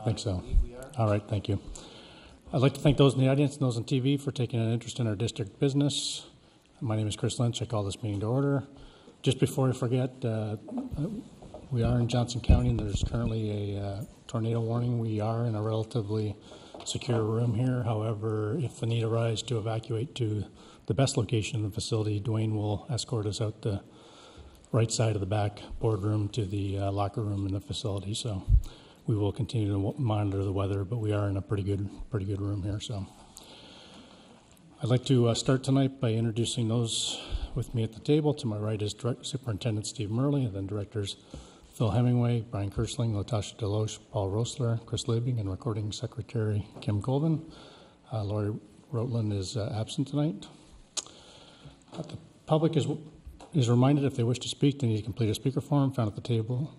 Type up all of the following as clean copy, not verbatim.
think so. All right, thank you. I'd like to thank those in the audience and those on TV for taking an interest in our district business. My name is Chris Lynch. I call this meeting to order. Just before I forget, we are in Johnson County and there's currently a tornado warning. We are in a relatively secure room here. However, if the need arises to evacuate to the best location in the facility, Dwayne will escort us out the right side of the back boardroom to the locker room in the facility. So we will continue to monitor the weather, but we are in a pretty good room here. So I'd like to start tonight by introducing those with me at the table. To my right is Superintendent Steve Murley, and then Directors Phil Hemingway, Brian Kersling, Latasha Deloche, Paul Rosler, Chris Liebing, and Recording Secretary Kim Colvin. Lori Rotland is absent tonight. The public is reminded if they wish to speak, they need to complete a speaker form found at the table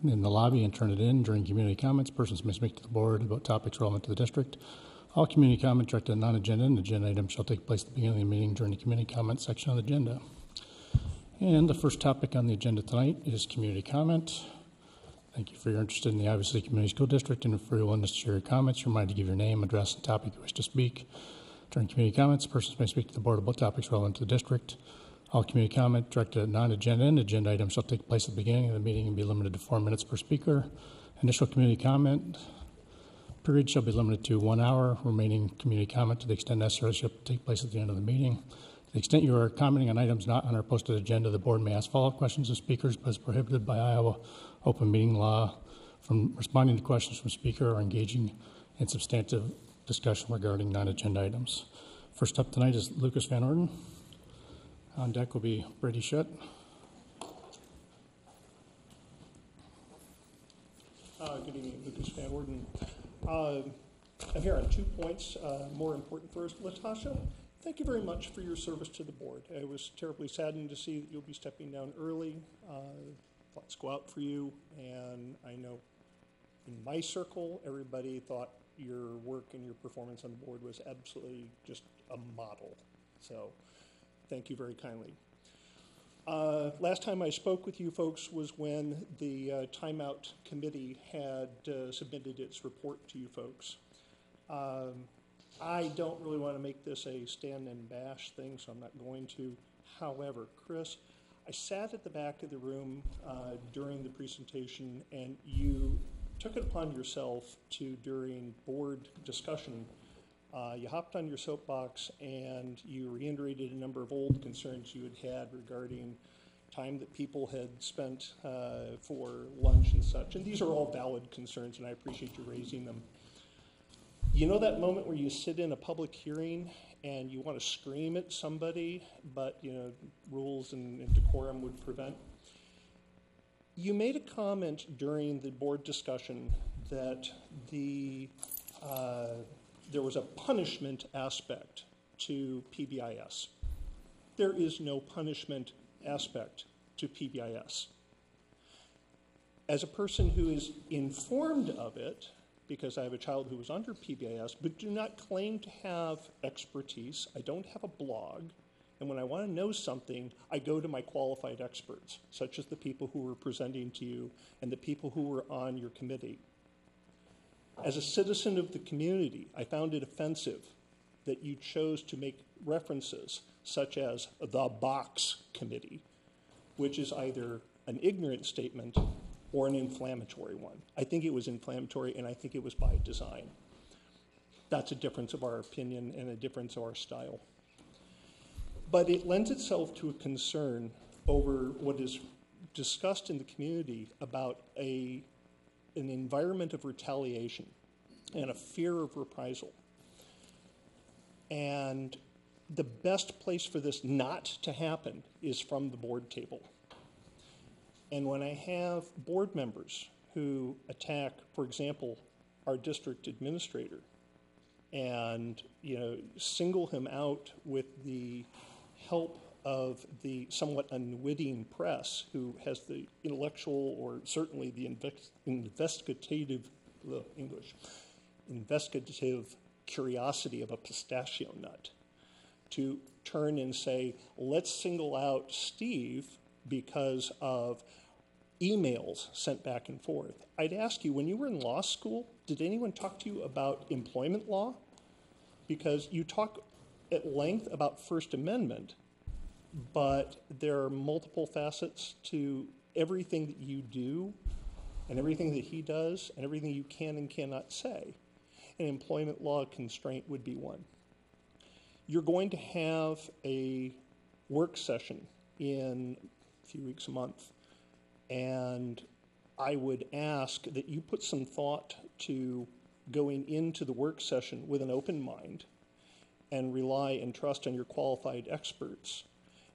in the lobby and turn it in. During community comments, persons may speak to the board about topics relevant to the district. All community comment directed at non-agenda and agenda items shall take place at the beginning of the meeting during the community comment section of the agenda. And the first topic on the agenda tonight is community comment. Thank you for your interest in the Iowa City Community School District, and for your willingness to share your comments. You're reminded to give your name, address, and topic you wish to speak. During community comments, persons may speak to the board about topics relevant to the district. All community comment directed at non-agenda and agenda items shall take place at the beginning of the meeting and be limited to 4 minutes per speaker. Initial community comment period shall be limited to 1 hour. Remaining community comment, to the extent necessary, shall take place at the end of the meeting. To the extent you are commenting on items not on our posted agenda, the board may ask follow-up questions of speakers, but is prohibited by Iowa open meeting law from responding to questions from speaker or engaging in substantive discussion regarding non-agenda items. First up tonight is Lucas Van Orden. On deck will be Brady Shutt. Good evening, Lucas Van Orden. I'm here on 2 points. More important first, Latasha, thank you very much for your service to the board. It was terribly saddened to see that you'll be stepping down early. Thoughts go out for you, and I know in my circle, everybody thought your work and your performance on the board was absolutely just a model. So thank you very kindly. Last time I spoke with you folks was when the timeout committee had submitted its report to you folks. I don't really want to make this a stand and bash thing, so I'm not going to. However, Chris, I sat at the back of the room during the presentation, and you took it upon yourself to, during board discussion, you hopped on your soapbox and you reiterated a number of old concerns you had regarding time that people had spent for lunch and such. And these are all valid concerns, and I appreciate you raising them. You know that moment where you sit in a public hearing and you want to scream at somebody, but rules and decorum would prevent? You made a comment during the board discussion that there was a punishment aspect to PBIS. There is no punishment aspect to PBIS. As a person who is informed of it, because I have a child who was under PBIS, but do not claim to have expertise, I don't have a blog, and when I want to know something, I go to my qualified experts, such as the people who were presenting to you and the people who were on your committee. As a citizen of the community, I found it offensive that you chose to make references such as the box committee, which is either an ignorant statement or an inflammatory one. I think it was inflammatory, and I think it was by design. That's a difference of our opinion and a difference of our style. But it lends itself to a concern over what is discussed in the community about an environment of retaliation and a fear of reprisal. And the best place for this not to happen is from the board table. And when I have board members who attack, for example, our district administrator and single him out with the help of the somewhat unwitting press, who has the intellectual or certainly the investigative curiosity of a pistachio nut, to turn and say, let's single out Steve because of emails sent back and forth. I'd ask you, when you were in law school, did anyone talk to you about employment law? Because you talk at length about First Amendment, but there are multiple facets to everything that you do and everything that he does and everything you can and cannot say. And employment law constraint would be one. You're going to have a work session in a few weeks, a month, and I would ask that you put some thought to going into the work session with an open mind and rely and trust on your qualified experts.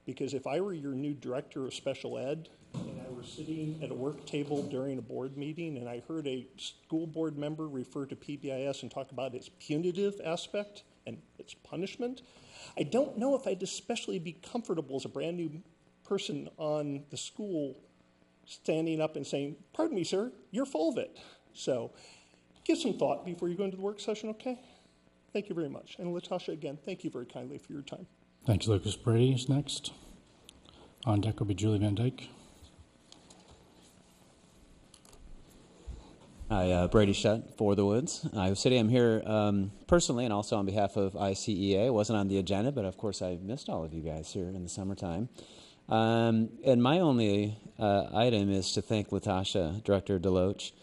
Because if I were your new director of special ed and I were sitting at a work table during a board meeting and I heard a school board member refer to PBIS and talk about its punitive aspect and its punishment, I don't know if I'd especially be comfortable as a brand new person on the school standing up and saying, "Pardon me, sir, you're full of it." So give some thought before you go into the work session, okay? Thank you very much. And Latasha, again, thank you very kindly for your time. Thank you, Lucas. Brady is next. On deck will be Julie Van Dyke. Hi, Brady Shutt for the Woods, Iowa City. I'm here personally and also on behalf of ICEA. I wasn't on the agenda, but of course I missed all of you guys here in the summertime. And my only item is to thank Latasha, Director Deloach,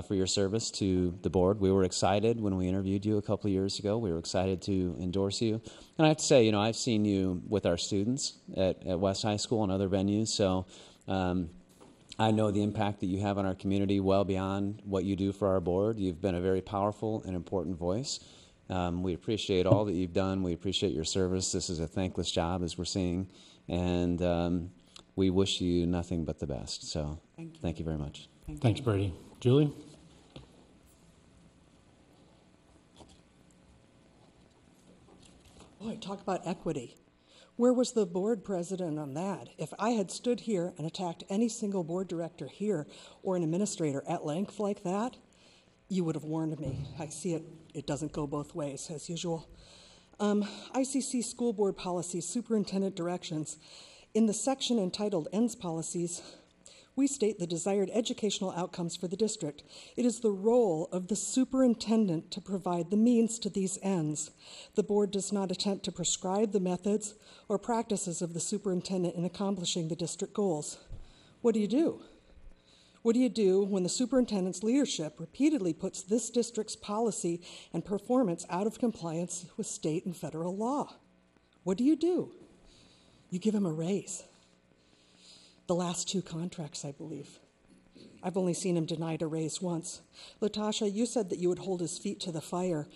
for your service to the board. We were excited when we interviewed you a couple of years ago. We were excited to endorse you. And I have to say, I've seen you with our students at West High School and other venues, so I know the impact that you have on our community well beyond what you do for our board. You've been a very powerful and important voice. We appreciate all that you've done. We appreciate your service. This is a thankless job, as we're seeing, and we wish you nothing but the best. So thank you very much. Thanks, Brady. Julie? Boy, talk about equity. Where was the board president on that? If I had stood here and attacked any single board director here or an administrator at length like that, you would have warned me. I see it doesn't go both ways, as usual. ICC School Board Policies, Superintendent Directions. In the section entitled Ends Policies, we state the desired educational outcomes for the district. It is the role of the superintendent to provide the means to these ends. The board does not attempt to prescribe the methods or practices of the superintendent in accomplishing the district goals. What do you do? What do you do when the superintendent's leadership repeatedly puts this district's policy and performance out of compliance with state and federal law? What do? You give him a raise. The last 2 contracts, I believe. I've only seen him denied a raise once. Latasha, you said that you would hold his feet to the fire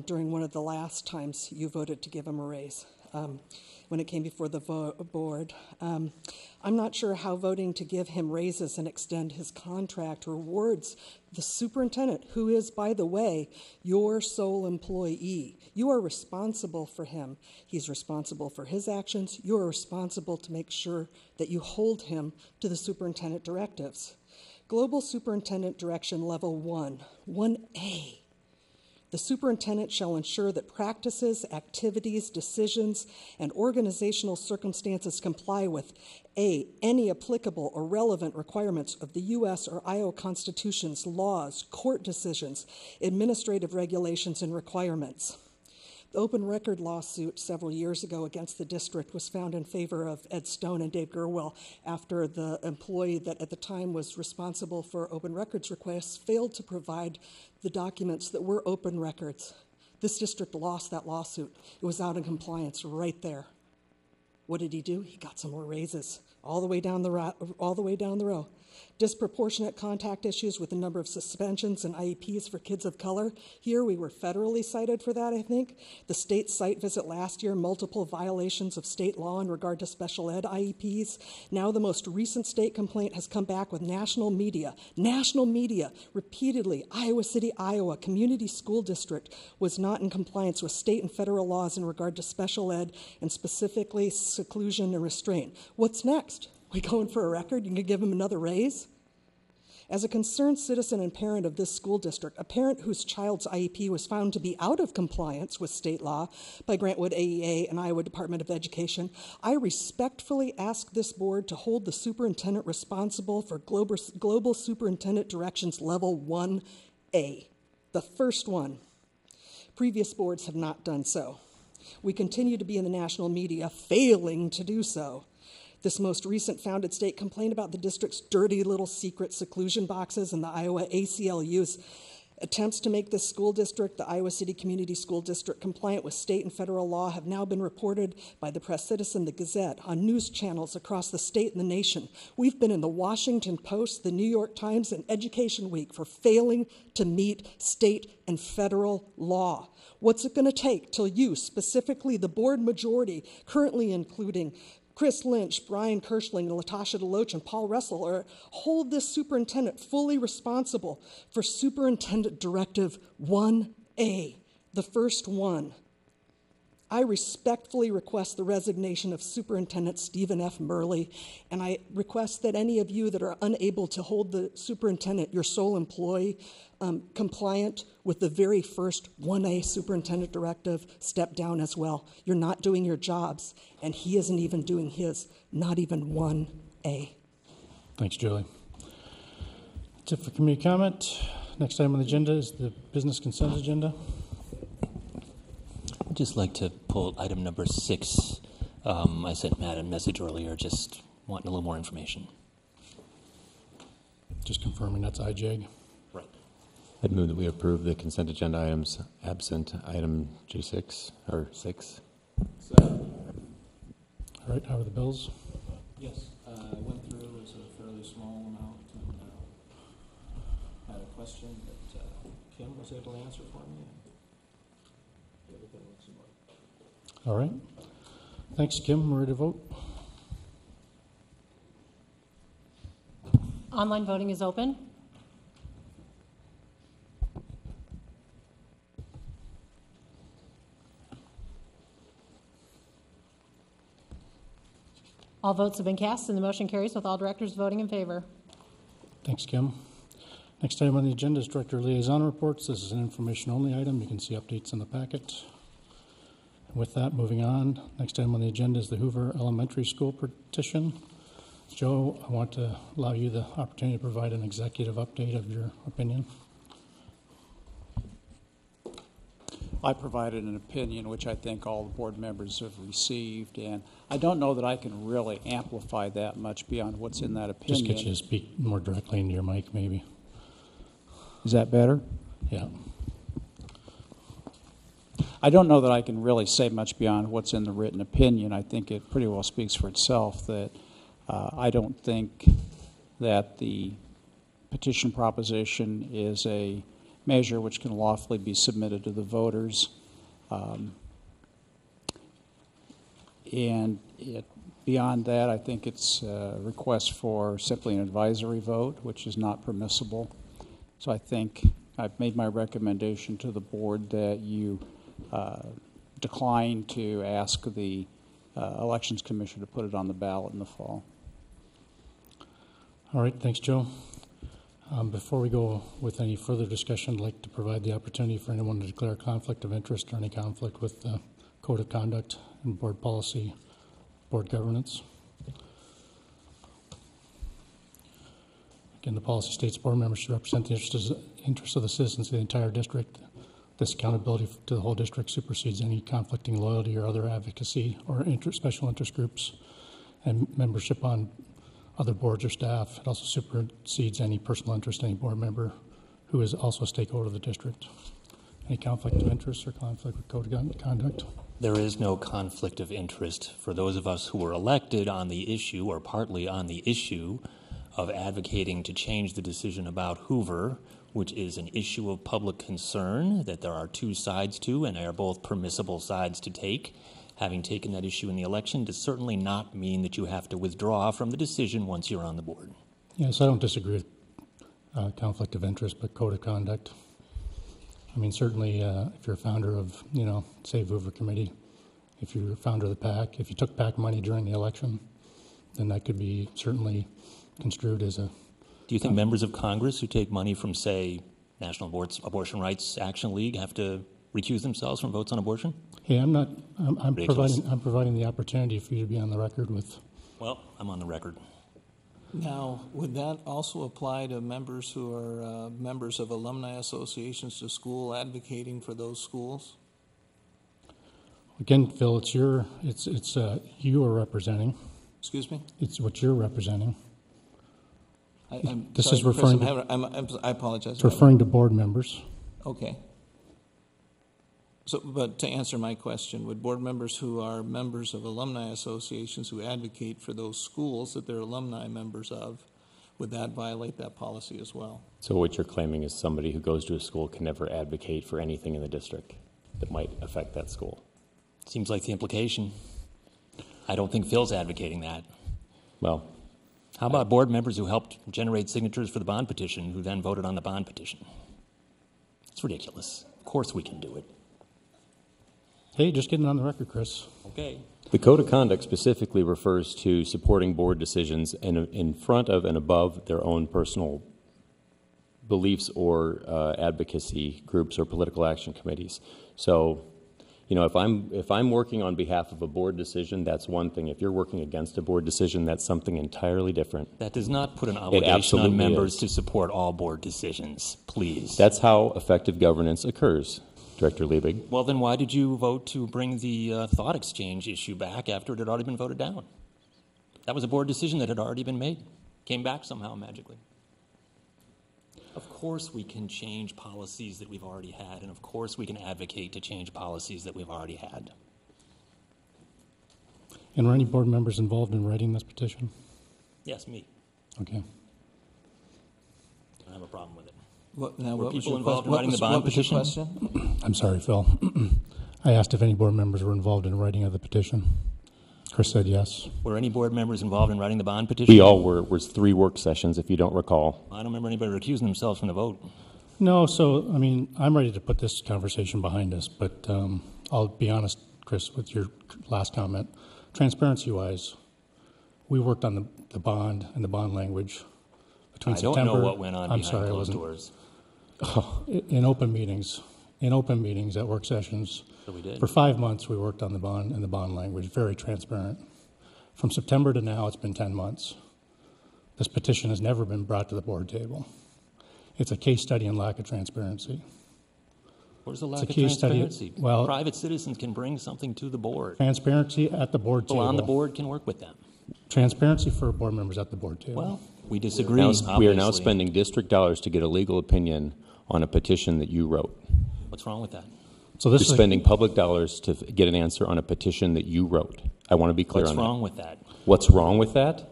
during one of the last times you voted to give him a raise when it came before the board. I'm not sure how voting to give him raises and extend his contract rewards the superintendent, who is, by the way, your sole employee. You are responsible for him. He's responsible for his actions. You are responsible to make sure that you hold him to the superintendent directives. Global Superintendent Direction Level 1, 1A. The superintendent shall ensure that practices, activities, decisions, and organizational circumstances comply with A, any applicable or relevant requirements of the U.S. or Iowa constitutions, laws, court decisions, administrative regulations, and requirements. The open record lawsuit several years ago against the district was found in favor of Ed Stone and Dave Gerwell after the employee that at the time was responsible for open records requests failed to provide the documents that were open records. This district lost that lawsuit. It was out of compliance right there. What did he do? He got some more raises all the way down the row. Disproportionate contact issues with the number of suspensions and IEPs for kids of color. Here we were federally cited for that, I think. The state site visit last year, multiple violations of state law in regard to special ed IEPs. Now the most recent state complaint has come back with national media. National media, repeatedly, Iowa City, Iowa, community school district was not in compliance with state and federal laws in regard to special ed and specifically seclusion and restraint. What's next? We going for a record? You can give him another raise? As a concerned citizen and parent of this school district, a parent whose child's IEP was found to be out of compliance with state law by Grantwood AEA and Iowa Department of Education, I respectfully ask this board to hold the superintendent responsible for Global Superintendent Directions Level 1A, the first one. Previous boards have not done so. We continue to be in the national media failing to do so. This most recent founded state complained about the district's dirty little secret seclusion boxes and the Iowa ACLU's attempts to make this school district, the Iowa City Community School District, compliant with state and federal law have now been reported by the Press Citizen, the Gazette, on news channels across the state and the nation. We've been in the Washington Post, the New York Times, and Education Week for failing to meet state and federal law. What's it going to take till you, specifically the board majority, currently including Chris Lynch, Brian Kirschling, Latasha DeLoach, and Paul Russell, or hold this superintendent fully responsible for Superintendent Directive 1A, the first one? I respectfully request the resignation of Superintendent Stephen F. Murley, and I request that any of you that are unable to hold the superintendent, your sole employee, compliant with the very first 1A superintendent directive, step down as well. You're not doing your jobs, and he isn't even doing his, not even 1A. Thanks, Julie. That's it for community comment. Next item on the agenda is the business consent agenda. I'd just like to pull item number 6. I sent Matt a message earlier, just wanting a little more information. Just confirming that's IJAG. Right. I'd move that we approve the consent agenda items absent item G6 or 6. All right, how are the bills? Yes, I went through. It was a fairly small amount and had a question that Kim was able to answer for me. And everything looks in order. All right. Thanks, Kim. We're ready to vote. Online voting is open. All votes have been cast and the motion carries with all directors voting in favor. Thanks, Kim. Next item on the agenda is Director Liaison Reports. This is an information-only item. You can see updates in the packet. With that, moving on, next item on the agenda is the Hoover Elementary School petition. Joe, I want to allow you the opportunity to provide an executive update of your opinion. I provided an opinion which I think all the board members have received, and I don't know that I can really amplify that much beyond what's in that opinion. Just get you to speak more directly into your mic, maybe. Is that better? Yeah. I don't know that I can really say much beyond what's in the written opinion. I think it pretty well speaks for itself that I don't think that the petition proposition is a measure which can lawfully be submitted to the voters. Beyond that, I think it's a request for simply an advisory vote, which is not permissible. So I think I've made my recommendation to the board that you decline to ask the Elections Commission to put it on the ballot in the fall. All right, thanks, Joe. Before we go with any further discussion, I'd like to provide the opportunity for anyone to declare a conflict of interest or any conflict with the Code of Conduct and Board Policy, Board Governance. Again, the policy states board members should represent the interests of the citizens of the entire district. This accountability to the whole district supersedes any conflicting loyalty or other advocacy or special interest groups and membership on other boards or staff. It also supersedes any personal interest in any board member who is also a stakeholder of the district. Any conflict of interest or conflict with Code of Conduct? There is no conflict of interest for those of us who were elected on the issue or partly on the issue of advocating to change the decision about Hoover, which is an issue of public concern that there are two sides to and they are both permissible sides to take. Having taken that issue in the election does certainly not mean that you have to withdraw from the decision once you're on the board. Yes, I don't disagree with conflict of interest, but Code of Conduct. I mean, certainly if you're a founder of, Save Hoover Committee, if you're a founder of the PAC, if you took PAC money during the election, then that could be certainly construed as a Do you think members of Congress who take money from, say, National Abortion Rights Action League have to recuse themselves from votes on abortion? Hey, I'm Ridiculous. providing the opportunity for you to be on the record with. Well, I'm on the record. Now, would that also apply to members who are members of alumni associations to school advocating for those schools? Again, Phil, it's you are representing. Excuse me? It's what you're representing. This Sorry, is referring Chris, I apologize. It's referring to board members. Okay. So, but to answer my question, would board members who are members of alumni associations who advocate for those schools that they're alumni members of, would that violate that policy as well? So what you're claiming is somebody who goes to a school can never advocate for anything in the district that might affect that school. Seems like the implication. I don't think Phil's advocating that. Well, How about board members who helped generate signatures for the bond petition who then voted on the bond petition? It's ridiculous. Of course we can do it. Hey, just getting on the record, Chris. Okay. the Code of Conduct specifically refers to supporting board decisions in front of and above their own personal beliefs or advocacy groups or political action committees. So, you know, if I'm working on behalf of a board decision, that's one thing. If you're working against a board decision, that's something entirely different. That does not put an obligation on members to support all board decisions, please. That's how effective governance occurs, Director Liebig. Well, then why did you vote to bring the thought exchange issue back after it had already been voted down? That was a board decision that had already been made. Came back somehow magically. Of course we can change policies that we've already had, and of course we can advocate to change policies that we've already had. And were any board members involved in writing this petition? Yes, me. Okay. I don't have a problem with it. Were people involved in writing the bond petition? I'm sorry, Phil. I asked if any board members were involved in writing of the petition. Chris said yes. Were any board members involved in writing the bond petition? We all were. It was 3 work sessions, if you don't recall. I don't remember anybody recusing themselves from the vote. No, so, I mean, I'm ready to put this conversation behind us, but I'll be honest, Chris, with your last comment. Transparency-wise, we worked on the bond and the bond language between September. I don't know what went on behind closed doors. In open meetings at work sessions. So we did. For 5 months, we worked on the bond and the bond language, very transparent. From September to now, it's been 10 months. This petition has never been brought to the board table. It's a case study in lack of transparency. Where's the lack of transparency? Well, private citizens can bring something to the board. Transparency at the board table. People on the board can work with them. Transparency for board members at the board table. Well, we disagree, We are now spending district dollars to get a legal opinion on a petition that you wrote. What's wrong with that? So this You're spending public dollars to get an answer on a petition that you wrote. I want to be clear on that. What's wrong with that? What's wrong with that?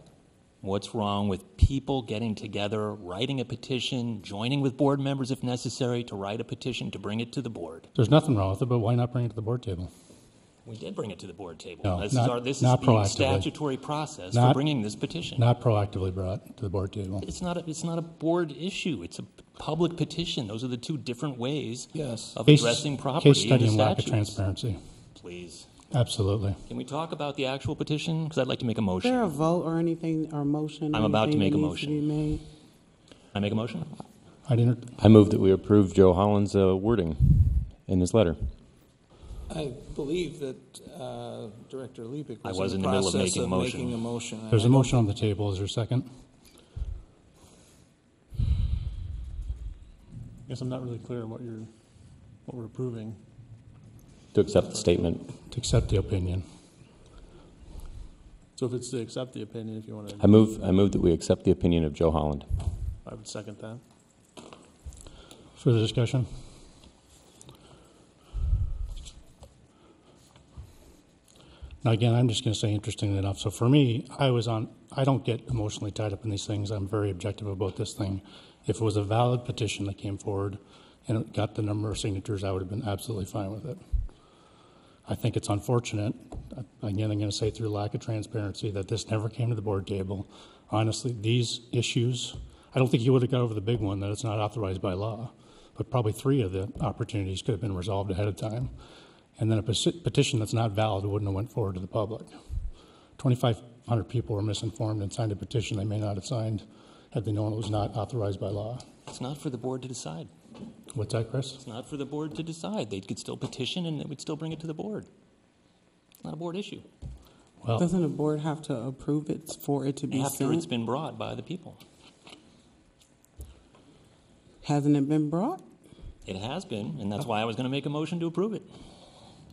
What's wrong with people getting together, writing a petition, joining with board members if necessary to write a petition to bring it to the board? There's nothing wrong with it, but why not bring it to the board table? We did bring it to the board table. No, this not is the proactively. statutory process for bringing this petition. Not proactively brought to the board table. It's not a board issue. It's a public petition. Those are the two different ways of Case- addressing property Case study in in the lack of statutes. transparency. Please. Absolutely. Can we talk about the actual petition? Because I'd like to make a motion. Is there a vote or anything, or motion? I'm about to make a anything that needs to be made? I make a motion? I move that we approve Joe Holland's wording in his letter. I believe that Director Liebig I was was in the middle of process making a motion. making a motion. There's a motion on the table. Is there a second? Guess I'm not really clear on what we're approving. To accept the statement. To accept the opinion. So if it's to accept the opinion, if you want to. I move that we accept the opinion of Joe Holland. I would second that. Further discussion? Now, again, I'm just going to say interestingly enough. So for me, I don't get emotionally tied up in these things. I'm very objective about this thing. If it was a valid petition that came forward and it got the number of signatures, I would have been absolutely fine with it. I think it's unfortunate, again, I'm going to say through lack of transparency, that this never came to the board table. Honestly, these issues, I don't think you would have got over the big one that it's not authorized by law, but probably 3 of the opportunities could have been resolved ahead of time. And then a petition that's not valid wouldn't have went forward to the public. 2,500 people were misinformed and signed a petition they may not have signed had they known it was not authorized by law? It's not for the board to decide. What's that, Chris? It's not for the board to decide. They could still petition and it would still bring it to the board. It's not a board issue. Well, Doesn't the board have to approve it for it to be After sent? it's been brought by the people. Hasn't it been brought? It has been, and that's why I was going to make a motion to approve it.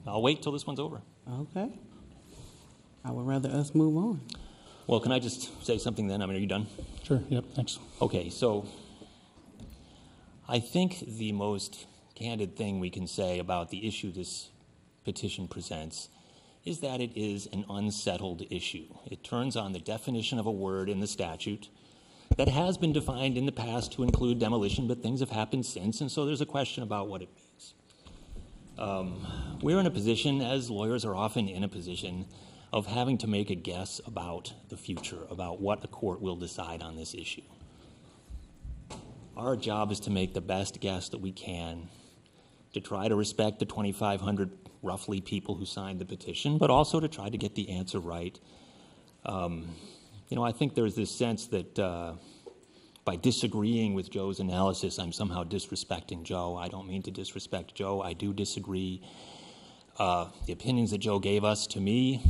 I'll wait till this one's over. Okay. I would rather us move on. Well, can I just say something then? I mean, are you done? sure, yep, thanks. Okay, so I think the most candid thing we can say about the issue this petition presents is that it is an unsettled issue. It turns on the definition of a word in the statute that has been defined in the past to include demolition, but things have happened since, and so there's a question about what it means. We're in a position, as lawyers are often in a position, of having to make a guess about the future, about what a court will decide on this issue. Our job is to make the best guess that we can, to try to respect the 2,500 roughly people who signed the petition, but also to try to get the answer right. I think there's this sense that by disagreeing with Joe's analysis, I'm somehow disrespecting Joe. I don't mean to disrespect Joe. I do disagree. The opinions that Joe gave us, to me,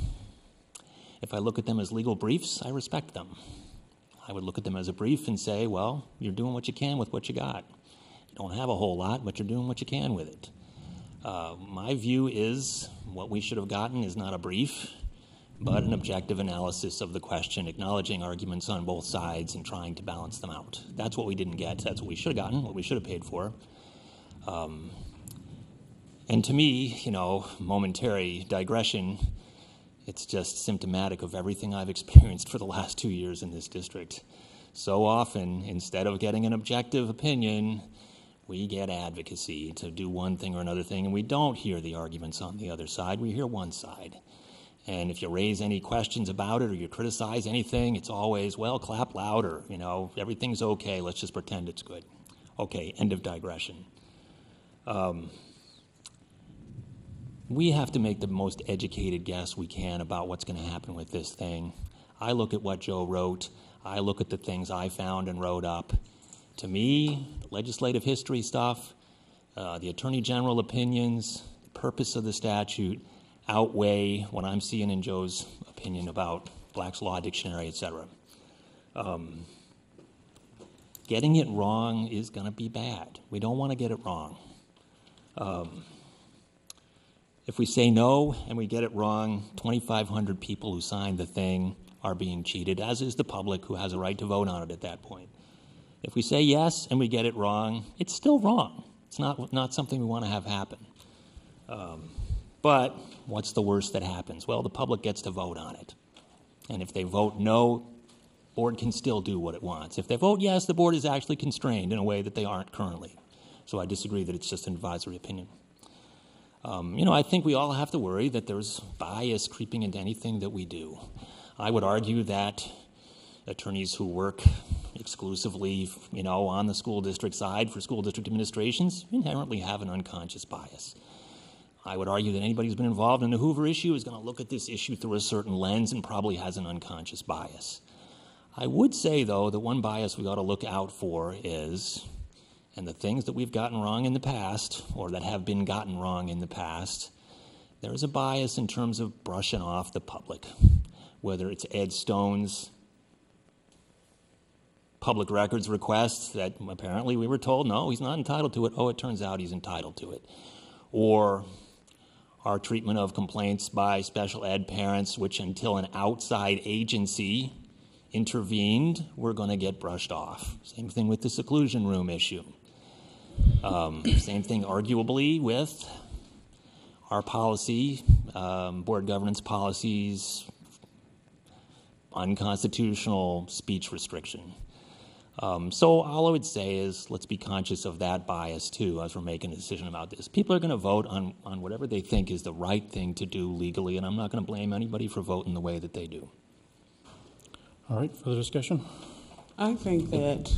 if I look at them as legal briefs, I respect them. I would look at them as a brief and say, well, you're doing what you can with what you got. You don't have a whole lot, but you're doing what you can with it. My view is what we should have gotten is not a brief, but an objective analysis of the question, acknowledging arguments on both sides and trying to balance them out. That's what we didn't get. That's what we should have gotten, what we should have paid for. And to me, momentary digression, it's just symptomatic of everything I've experienced for the last 2 years in this district. So often, instead of getting an objective opinion, we get advocacy to do one thing or another thing, and we don't hear the arguments on the other side. We hear one side. And if you raise any questions about it or you criticize anything, it's always, well, clap louder, everything's okay, let's just pretend it's good. Okay, end of digression. We have to make the most educated guess we can about what's going to happen with this thing. I look at what Joe wrote. I look at the things I found and wrote up. To me, legislative history stuff, the Attorney General opinions, the purpose of the statute outweigh what I'm seeing in Joe's opinion about Black's Law Dictionary, etc. Getting it wrong is going to be bad. We don't want to get it wrong. If we say no and we get it wrong, 2,500 people who signed the thing are being cheated, as is the public who has a right to vote on it at that point. If we say yes and we get it wrong, it's still wrong. It's not something we want to have happen. But what's the worst that happens? Well, the public gets to vote on it. And if they vote no, the board can still do what it wants. If they vote yes, the board is actually constrained in a way that they aren't currently. So I disagree that it's just an advisory opinion. I think we all have to worry that there's bias creeping into anything that we do. I would argue that attorneys who work exclusively, on the school district side for school district administrations inherently have an unconscious bias. I would argue that anybody who's been involved in the Hoover issue is going to look at this issue through a certain lens and probably has an unconscious bias. I would say, though, that one bias we ought to look out for is, and the things that we've gotten wrong in the past, or that have been gotten wrong in the past, there is a bias in terms of brushing off the public, whether it's Ed Stone's public records request that apparently we were told, no, he's not entitled to it. Oh, it turns out he's entitled to it. Or our treatment of complaints by special ed parents, which until an outside agency intervened, we're going to get brushed off. Same thing with the seclusion room issue. Same thing, arguably, with our policy, board governance policies, unconstitutional speech restriction. So all I would say is let's be conscious of that bias, too, as we're making a decision about this. People are going to vote on whatever they think is the right thing to do legally, and I'm not going to blame anybody for voting the way that they do. All right, further discussion? I think that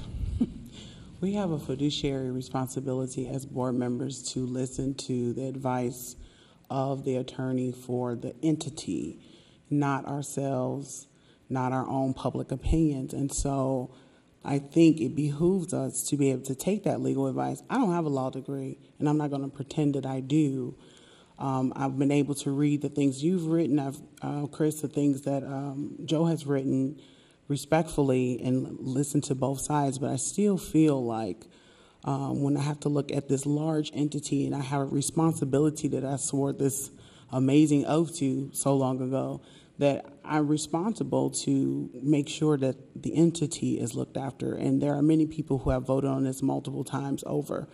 we have a fiduciary responsibility as board members to listen to the advice of the attorney for the entity, not ourselves, not our own public opinions. And so I think it behooves us to be able to take that legal advice. I don't have a law degree, and I'm not going to pretend that I do. I've been able to read the things you've written, Chris, the things that Joe has written respectfully and listen to both sides, but I still feel like when I have to look at this large entity and I have a responsibility that I swore this amazing oath to so long ago, that I'm responsible to make sure that the entity is looked after. And there are many people who have voted on this multiple times over.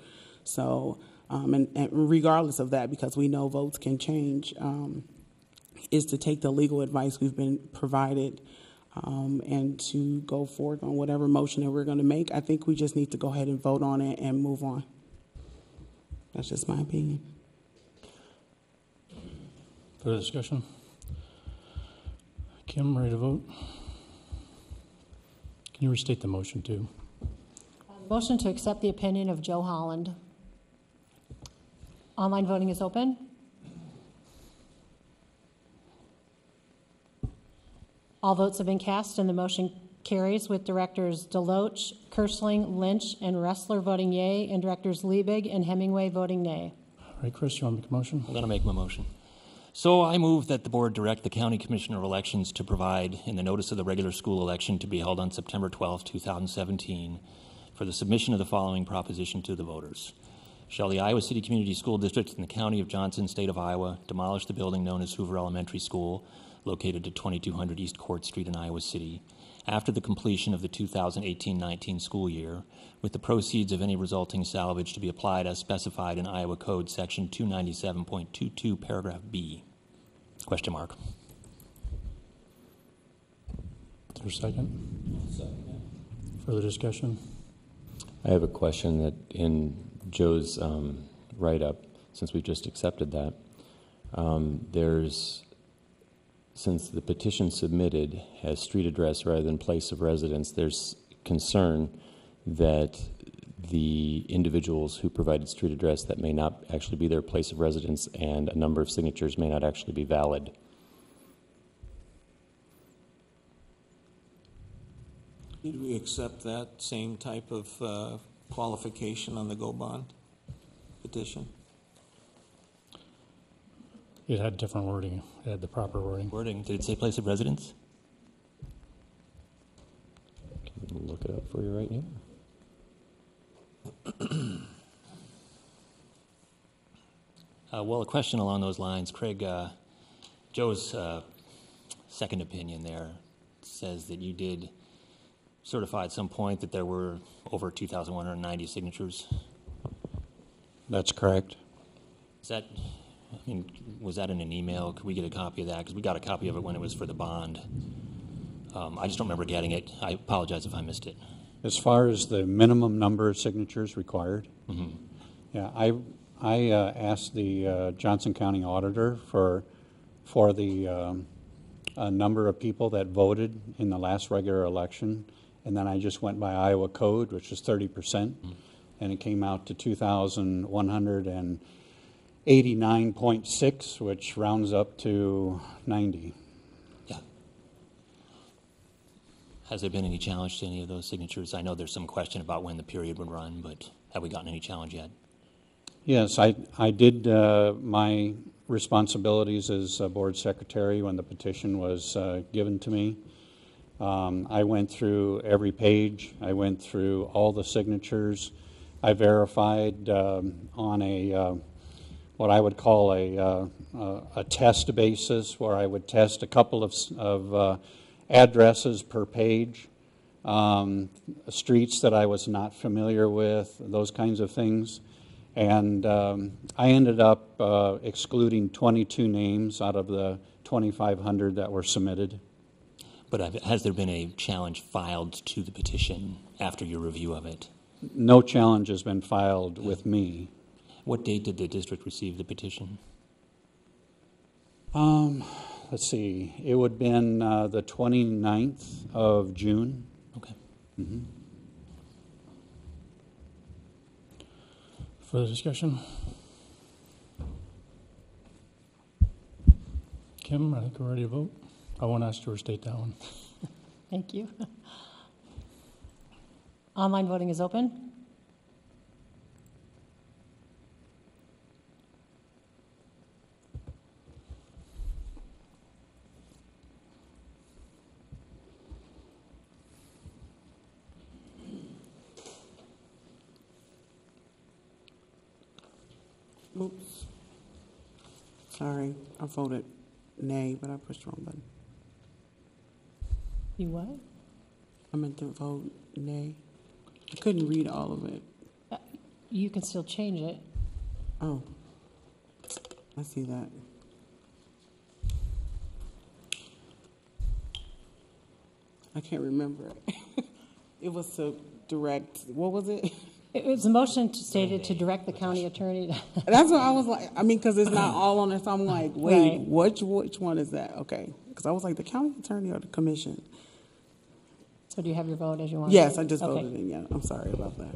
So, and regardless of that, because we know votes can change, is to take the legal advice we've been provided and to go forward on whatever motion that we're going to make. I think we just need to go ahead and vote on it and move on. That's just my opinion. Further discussion? Kim, ready to vote? Can you restate the motion too? Motion to accept the opinion of Joe Holland. Online voting is open. All votes have been cast and the motion carries with Directors Deloach, Kersling, Lynch, and Ressler voting yea, and Directors Liebig and Hemingway voting nay. All right, Chris, you want to make a motion? I'm going to make my motion. So I move that the board direct the County Commissioner of Elections to provide in the notice of the regular school election to be held on September 12, 2017 for the submission of the following proposition to the voters. Shall the Iowa City Community School District in the County of Johnson, State of Iowa, demolish the building known as Hoover Elementary School, located at 2200 East Court Street in Iowa City, after the completion of the 2018-19 school year, with the proceeds of any resulting salvage to be applied as specified in Iowa Code Section 297.22, Paragraph B? Question mark. Is there a second? Further discussion? I have a question that in Joe's write-up, since we just accepted that, since the petition submitted has street address rather than place of residence, there's concern that the individuals who provided street address that may not actually be their place of residence and a number of signatures may not actually be valid. Did we accept that same type of qualification on the Go Bond petition? It had different wording. It had the proper wording. Did it say place of residence? Can look it up for you right now. Well, a question along those lines, Craig. Joe's second opinion there says that you did certify at some point that there were over 2,190 signatures. That's correct. Is that, I mean, was that in an email? Could we get a copy of that? Because we got a copy of it when it was for the bond. I just don't remember getting it. I apologize if I missed it. As far as the minimum number of signatures required, yeah, I asked the Johnson County Auditor for the number of people that voted in the last regular election, and then I just went by Iowa Code, which is 30%, and it came out to 2,189.6, which rounds up to 90. Yeah. Has there been any challenge to any of those signatures? I know there's some question about when the period would run, but have we gotten any challenge yet? Yes, I did my responsibilities as board secretary when the petition was given to me. I went through every page. I went through all the signatures. I verified on a what I would call a test basis, where I would test a couple of addresses per page, streets that I was not familiar with, those kinds of things. And I ended up excluding 22 names out of the 2,500 that were submitted. But has there been a challenge filed to the petition after your review of it? No challenge has been filed with me. What date did the district receive the petition? Let's see. It would have been the 29th of June. Okay. Mm-hmm. Further discussion? Kim, I think we're ready to vote. I won't ask you to restate that one. Thank you. Online voting is open. Oops. Sorry, I voted nay, but I pushed the wrong button. You what? I meant to vote nay. I couldn't read all of it. You can still change it. Oh, I see that. I can't remember it. It was to direct, what was it? It was a motion stated to direct the county attorney. That's what I was like. I mean, because it's not all on there, so I'm like, wait, Right. which one is that? Okay, because I was like, the county attorney or the commission? So do you have your vote as you want? Yes, I just Okay. voted in. Yeah, I'm sorry about that.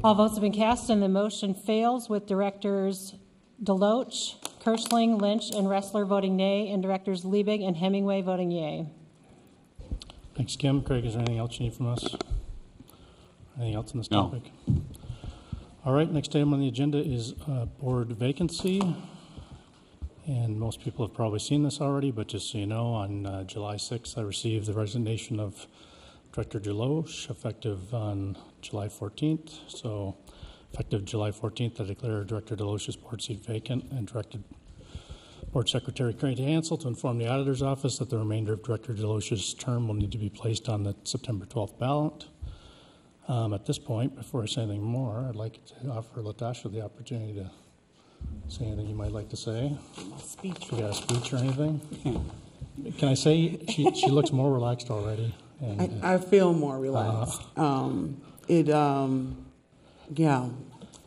All votes have been cast, and the motion fails with directors Deloach, Kirschling, Lynch, and Ressler voting nay, and directors Liebig and Hemingway voting yea. Thanks, Kim. Craig, is there anything else you need from us? Anything else on this No. topic? All right, next item on the agenda is board vacancy. And most people have probably seen this already, but just so you know, on July 6th, I received the resignation of Director Deloach, effective on July 14th. So effective July 14th, I declare Director Deloach's board seat vacant and directed Board Secretary Craig Hansel to inform the auditor's office that the remainder of Director Deloach's term will need to be placed on the September 12th ballot. At this point, before I say anything more, I'd like to offer Latasha the opportunity to say anything you might like to say. My speech. You got a speech or anything? Can I say she looks more relaxed already? And, I feel more relaxed. Yeah,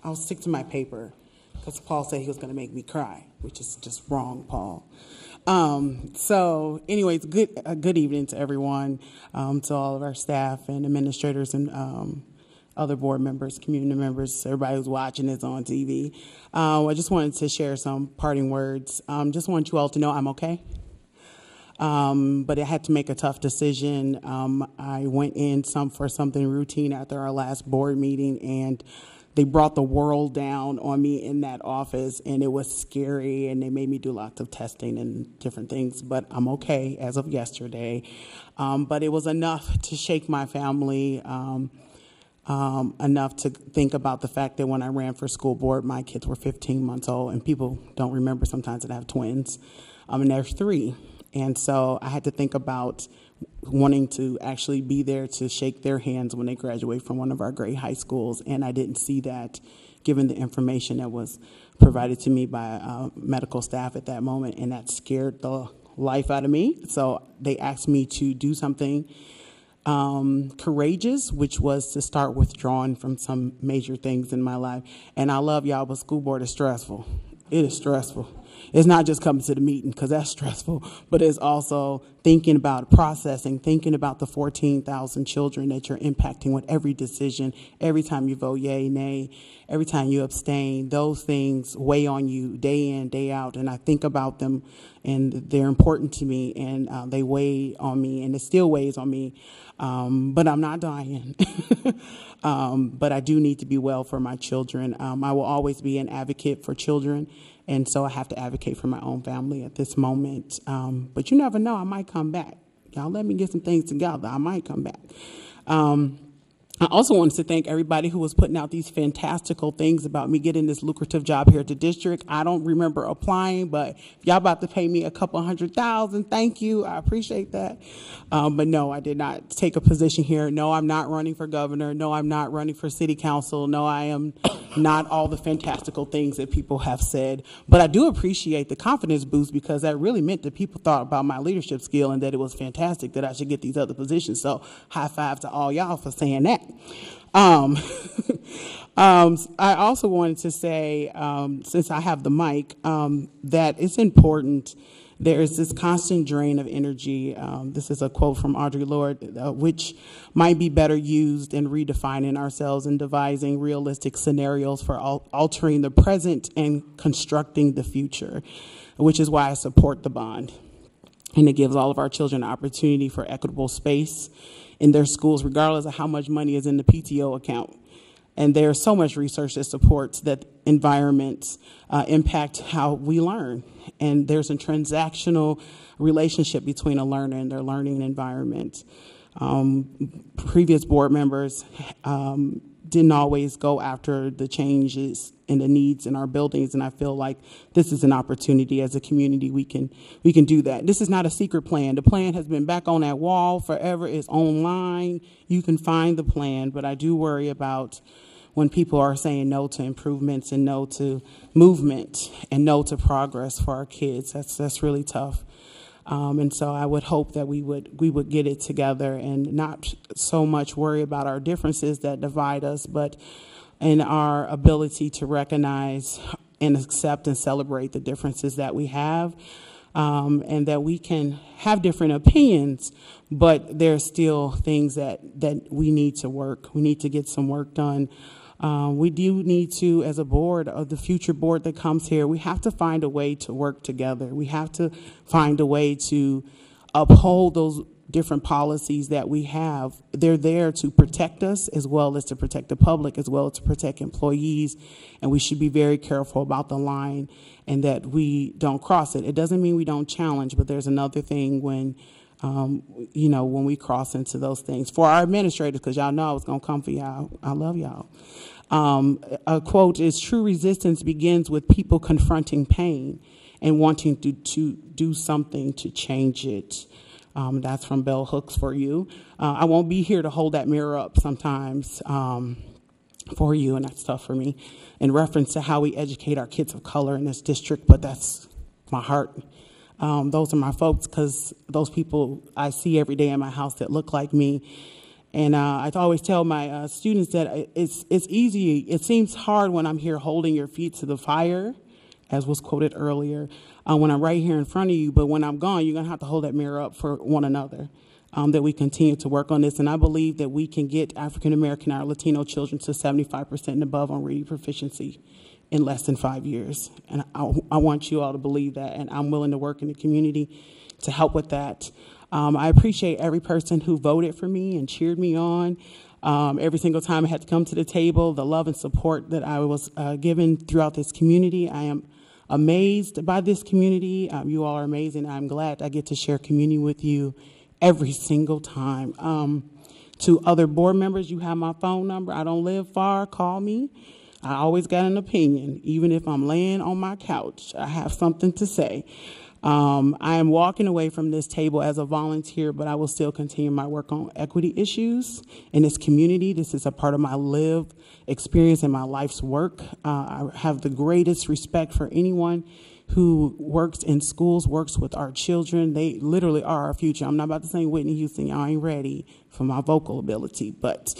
I'll stick to my paper because Paul said he was going to make me cry, which is just wrong, Paul. So anyways, good evening to everyone, to all of our staff and administrators and other board members, community members, everybody who's watching this on TV. I just wanted to share some parting words. Just want you all to know I'm okay. But I had to make a tough decision. I went in for something routine after our last board meeting, and they brought the world down on me in that office, and it was scary, and they made me do lots of testing and different things, but I'm okay as of yesterday. But it was enough to shake my family, enough to think about the fact that when I ran for school board, my kids were 15 months old, and people don't remember sometimes that I have twins, and there's 3. And so I had to think about wanting to actually be there to shake their hands when they graduate from one of our great high schools, and I didn't see that given the information that was provided to me by medical staff at that moment, and that scared the life out of me. So they asked me to do something courageous, which was to start withdrawing from some major things in my life. And I love y'all, but school board is stressful. It is stressful. It's not just coming to the meeting because that's stressful, but it's also thinking about processing, thinking about the 14,000 children that you're impacting with every decision, every time you vote yay, nay, every time you abstain. Those things weigh on you day in, day out, and I think about them, and they're important to me, and they weigh on me, and it still weighs on me, but I'm not dying. But I do need to be well for my children. I will always be an advocate for children, and so I have to advocate for my own family at this moment. But you never know, I might come back. Y'all let me get some things together. I might come back. I also wanted to thank everybody who was putting out these fantastical things about me getting this lucrative job here at the district. I don't remember applying, but if y'all about to pay me a couple $100,000, thank you. I appreciate that. But no, I did not take a position here. No, I'm not running for governor. No, I'm not running for city council. No, I am not all the fantastical things that people have said. But I do appreciate the confidence boost because that really meant that people thought about my leadership skill and that it was fantastic that I should get these other positions. So high five to all y'all for saying that. I also wanted to say, since I have the mic, that it's important. There is this constant drain of energy. This is a quote from Audre Lorde, which might be better used in redefining ourselves and devising realistic scenarios for altering the present and constructing the future, which is why I support the bond. and it gives all of our children an opportunity for equitable space in their schools, regardless of how much money is in the PTO account. And there's so much research that supports that environments impact how we learn. And there's a transactional relationship between a learner and their learning environment. Previous board members didn't always go after the changes and the needs in our buildings, and I feel like this is an opportunity as a community we can do that. This is not a secret plan. The plan has been back on that wall forever. It's online. You can find the plan, but I do worry about when people are saying no to improvements and no to movement and no to progress for our kids. That's really tough. And so I would hope that we would get it together and not so much worry about our differences that divide us, but in our ability to recognize and accept and celebrate the differences that we have, and that we can have different opinions, but there's still things that we need to work. We need to get some work done. We do need to, as a board, of the future board that comes here, we have to find a way to work together. We have to find a way to uphold those different policies that we have. They're there to protect us as well as to protect the public, as well as to protect employees, and we should be very careful about the line and that we don't cross it. It doesn't mean we don't challenge, but there's another thing when when we cross into those things. For our administrators, because y'all know I was going to come for y'all. I love y'all. A quote is, "True resistance begins with people confronting pain and wanting to do something to change it." That's from Bell Hooks for you. I won't be here to hold that mirror up sometimes for you, and that's tough for me, in reference to how we educate our kids of color in this district, but that's my heart. Those are my folks, because those people I see every day in my house that look like me. And I always tell my students that it's easy. It seems hard when I'm here holding your feet to the fire, as was quoted earlier, when I'm right here in front of you. But when I'm gone, you're going to have to hold that mirror up for one another, that we continue to work on this. And I believe that we can get African-American or Latino children to 75% and above on reading proficiency in less than 5 years. And I want you all to believe that, and I'm willing to work in the community to help with that. I appreciate every person who voted for me and cheered me on. Every single time I had to come to the table, the love and support that I was given throughout this community. I am amazed by this community. You all are amazing. I'm glad I get to share community with you every single time. To other board members, you have my phone number. I don't live far. Call me. I always got an opinion. Even if I'm laying on my couch, I have something to say. I am walking away from this table as a volunteer, but I will still continue my work on equity issues in this community. This is a part of my lived experience and my life's work. I have the greatest respect for anyone who works in schools, works with our children. They literally are our future. I'm not about to sing Whitney Houston. Y'all ain't ready for my vocal ability, but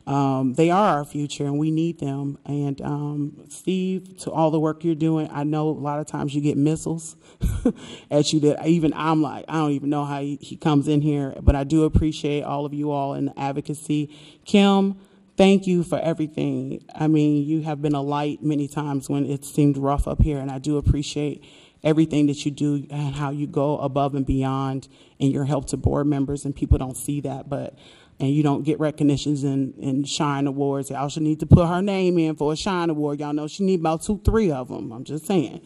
they are our future, and we need them. And Steve, to all the work you're doing, I know a lot of times you get missiles at you that even I'm like, I don't even know how he comes in here, but I do appreciate all of you all in the advocacy. Kim, thank you for everything. I mean, you have been a light many times when it seemed rough up here, and I do appreciate everything that you do and how you go above and beyond in your help to board members, and people don't see that, and you don't get recognitions and Shine Awards. Y'all should need to put her name in for a Shine Award. Y'all know she need about 2-3 of them. I'm just saying.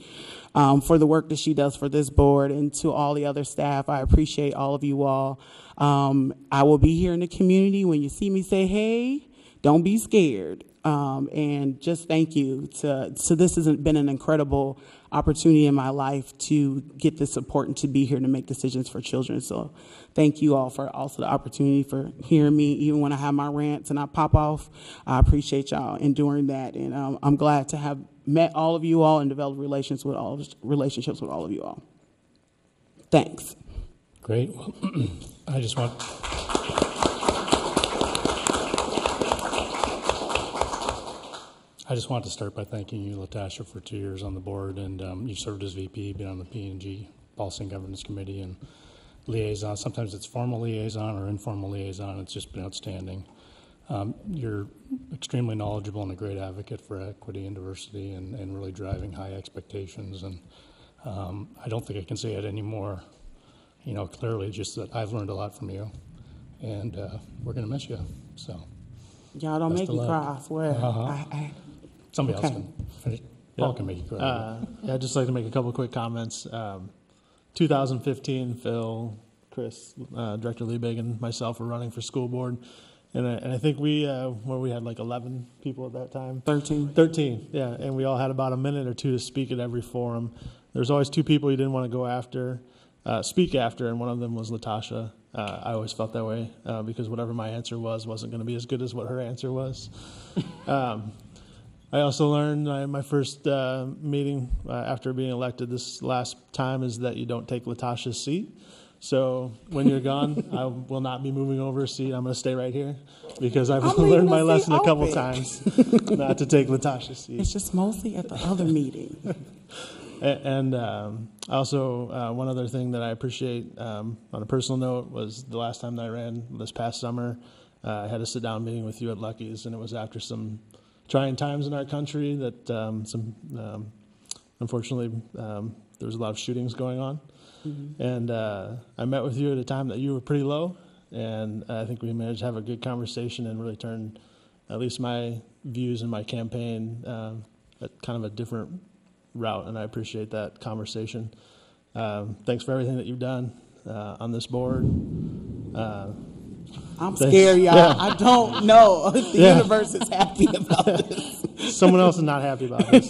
For the work that she does for this board, and to all the other staff, I appreciate all of you all. I will be here in the community. When you see me, say, hey, don't be scared. And just thank you. So this has been an incredible opportunity in my life to get the support and to be here to make decisions for children. So thank you all for also the opportunity for hearing me, even when I have my rants and I pop off. I appreciate y'all enduring that. And I'm glad to have met all of you all and developed relationships with all of you all. Thanks. Great. Well, I just want to start by thanking you, Latasha, for 2 years on the board, and you served as VP, been on the P&G Policy and Governance Committee, and liaison. Sometimes it's formal liaison or informal liaison. It's just been outstanding. You're extremely knowledgeable and a great advocate for equity and diversity, and really driving high expectations. And I don't think I can say it any more you know, clearly just that I've learned a lot from you, and we're going to miss you. So Y'all don't best make me of cry, luck. I swear. Somebody else Okay. can finish. Paul can make you cry. Yeah, I'd just like to make a couple quick comments. 2015, Phil, Chris, Director Liebig, and myself were running for school board. And I think we had like 11 people at that time. 13. 13, yeah. And we all had about a minute or two to speak at every forum. There's always two people you didn't want to go after, speak after, and one of them was Latasha. I always felt that way because whatever my answer wasn't going to be as good as what her answer was. I also learned my first meeting after being elected this last time is that you don't take Latasha's seat. So when you're gone, I will not be moving over a seat. I'm going to stay right here because I've learned my lesson a couple times not to take Latasha's seat. It's just mostly at the other meeting. And also, one other thing that I appreciate on a personal note was the last time that I ran this past summer, I had a sit-down meeting with you at Lucky's, and it was after some trying times in our country that unfortunately, there was a lot of shootings going on. Mm-hmm. And I met with you at a time that you were pretty low, and I think we managed to have a good conversation and really turn at least my views in my campaign at kind of a different route, and I appreciate that conversation. Thanks for everything that you've done on this board. I'm scared, y'all. Yeah. I don't know if the universe is happy about this. Someone else is not happy about this.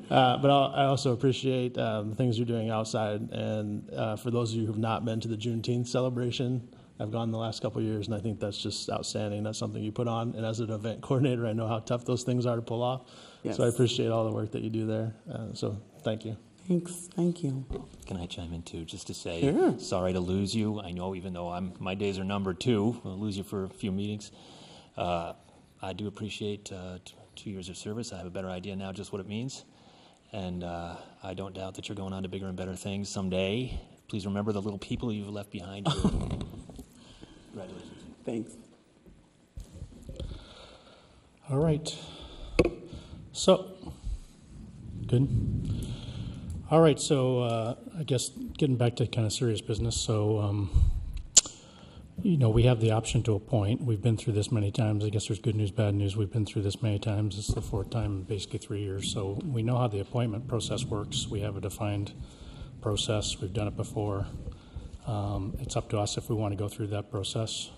But I also appreciate the things you're doing outside. And for those of you who have not been to the Juneteenth celebration, I've gone the last couple of years, and I think that's just outstanding. That's something you put on. And as an event coordinator, I know how tough those things are to pull off. Yes. So I appreciate all the work that you do there. So thank you. Thanks. Thank you. Can I chime in too, just to say, sure. Sorry to lose you. I know even though my days are numbered too, I'll lose you for a few meetings. I do appreciate 2 years of service. I have a better idea now just what it means. And I don't doubt that you're going on to bigger and better things someday. Please remember the little people you've left behind you. Congratulations. Thanks. All right. So, good. All right, so I guess getting back to kind of serious business. So, you know, we have the option to appoint. We've been through this many times. I guess there's good news, bad news. We've been through this many times. It's the fourth time in basically 3 years. So we know how the appointment process works. We have a defined process. We've done it before. It's up to us if we want to go through that process.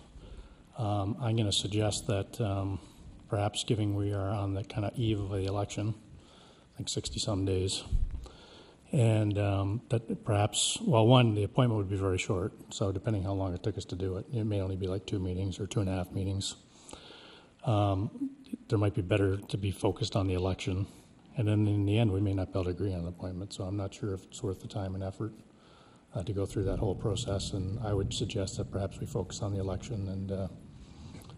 I'm going to suggest that perhaps given we are on the kind of eve of the election, I think 60-some days, and that perhaps, well, one, the appointment would be very short, so depending how long it took us to do it, it may only be like 2 meetings or 2.5 meetings. There might be better to be focused on the election, and then in the end, we may not be able to agree on an appointment, so I'm not sure if it's worth the time and effort to go through that whole process, and I would suggest that perhaps we focus on the election and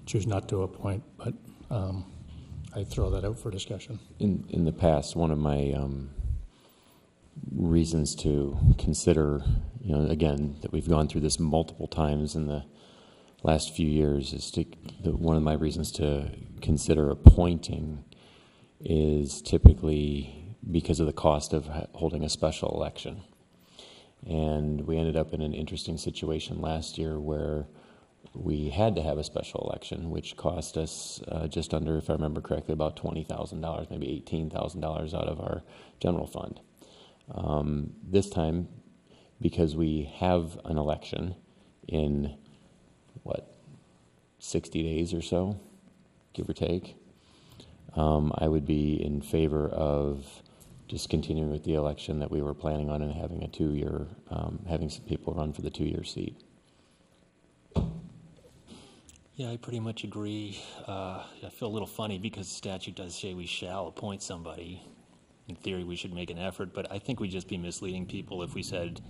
choose not to appoint, but I throw that out for discussion. In the past, one of my reasons to consider, you know, again, that we've gone through this multiple times in the last few years, is one of my reasons to consider appointing is typically because of the cost of holding a special election. And we ended up in an interesting situation last year where we had to have a special election, which cost us just under, if I remember correctly, about $20,000, maybe $18,000 out of our general fund. This time, because we have an election in, 60 days or so, give or take, I would be in favor of just continuing with the election that we were planning on and having a 2-year, having some people run for the 2-year seat. Yeah, I pretty much agree. I feel a little funny because the statute does say we shall appoint somebody. In theory, we should make an effort, but I think we'd just be misleading people if we said,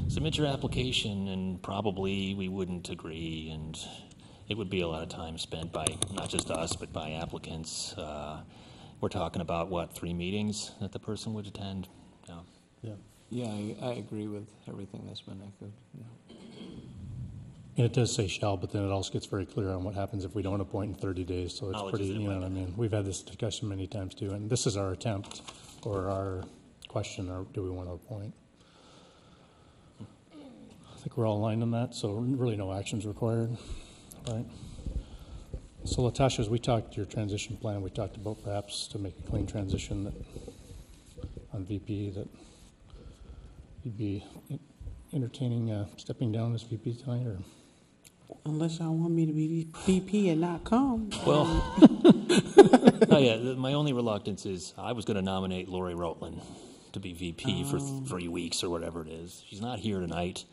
submit your application, and probably we wouldn't agree, and it would be a lot of time spent by not just us, but by applicants. We're talking about, 3 meetings that the person would attend? Yeah, I agree with everything that's been echoed. Yeah. And it does say shall, but then it also gets very clear on what happens if we don't appoint in 30 days. So it's pretty, you know what I mean? We've had this discussion many times too, and this is our attempt or our question, or do we want to appoint? think we're all aligned on that, so really no actions required. All right. So Latasha, as we talked your transition plan, we talked about perhaps to make a clean transition that on VP that you'd be entertaining stepping down as VP tonight, or Unless y'all want me to be VP and not come. Well, my only reluctance is I was going to nominate Lori Rowland to be VP for 3 weeks or whatever it is. She's not here tonight.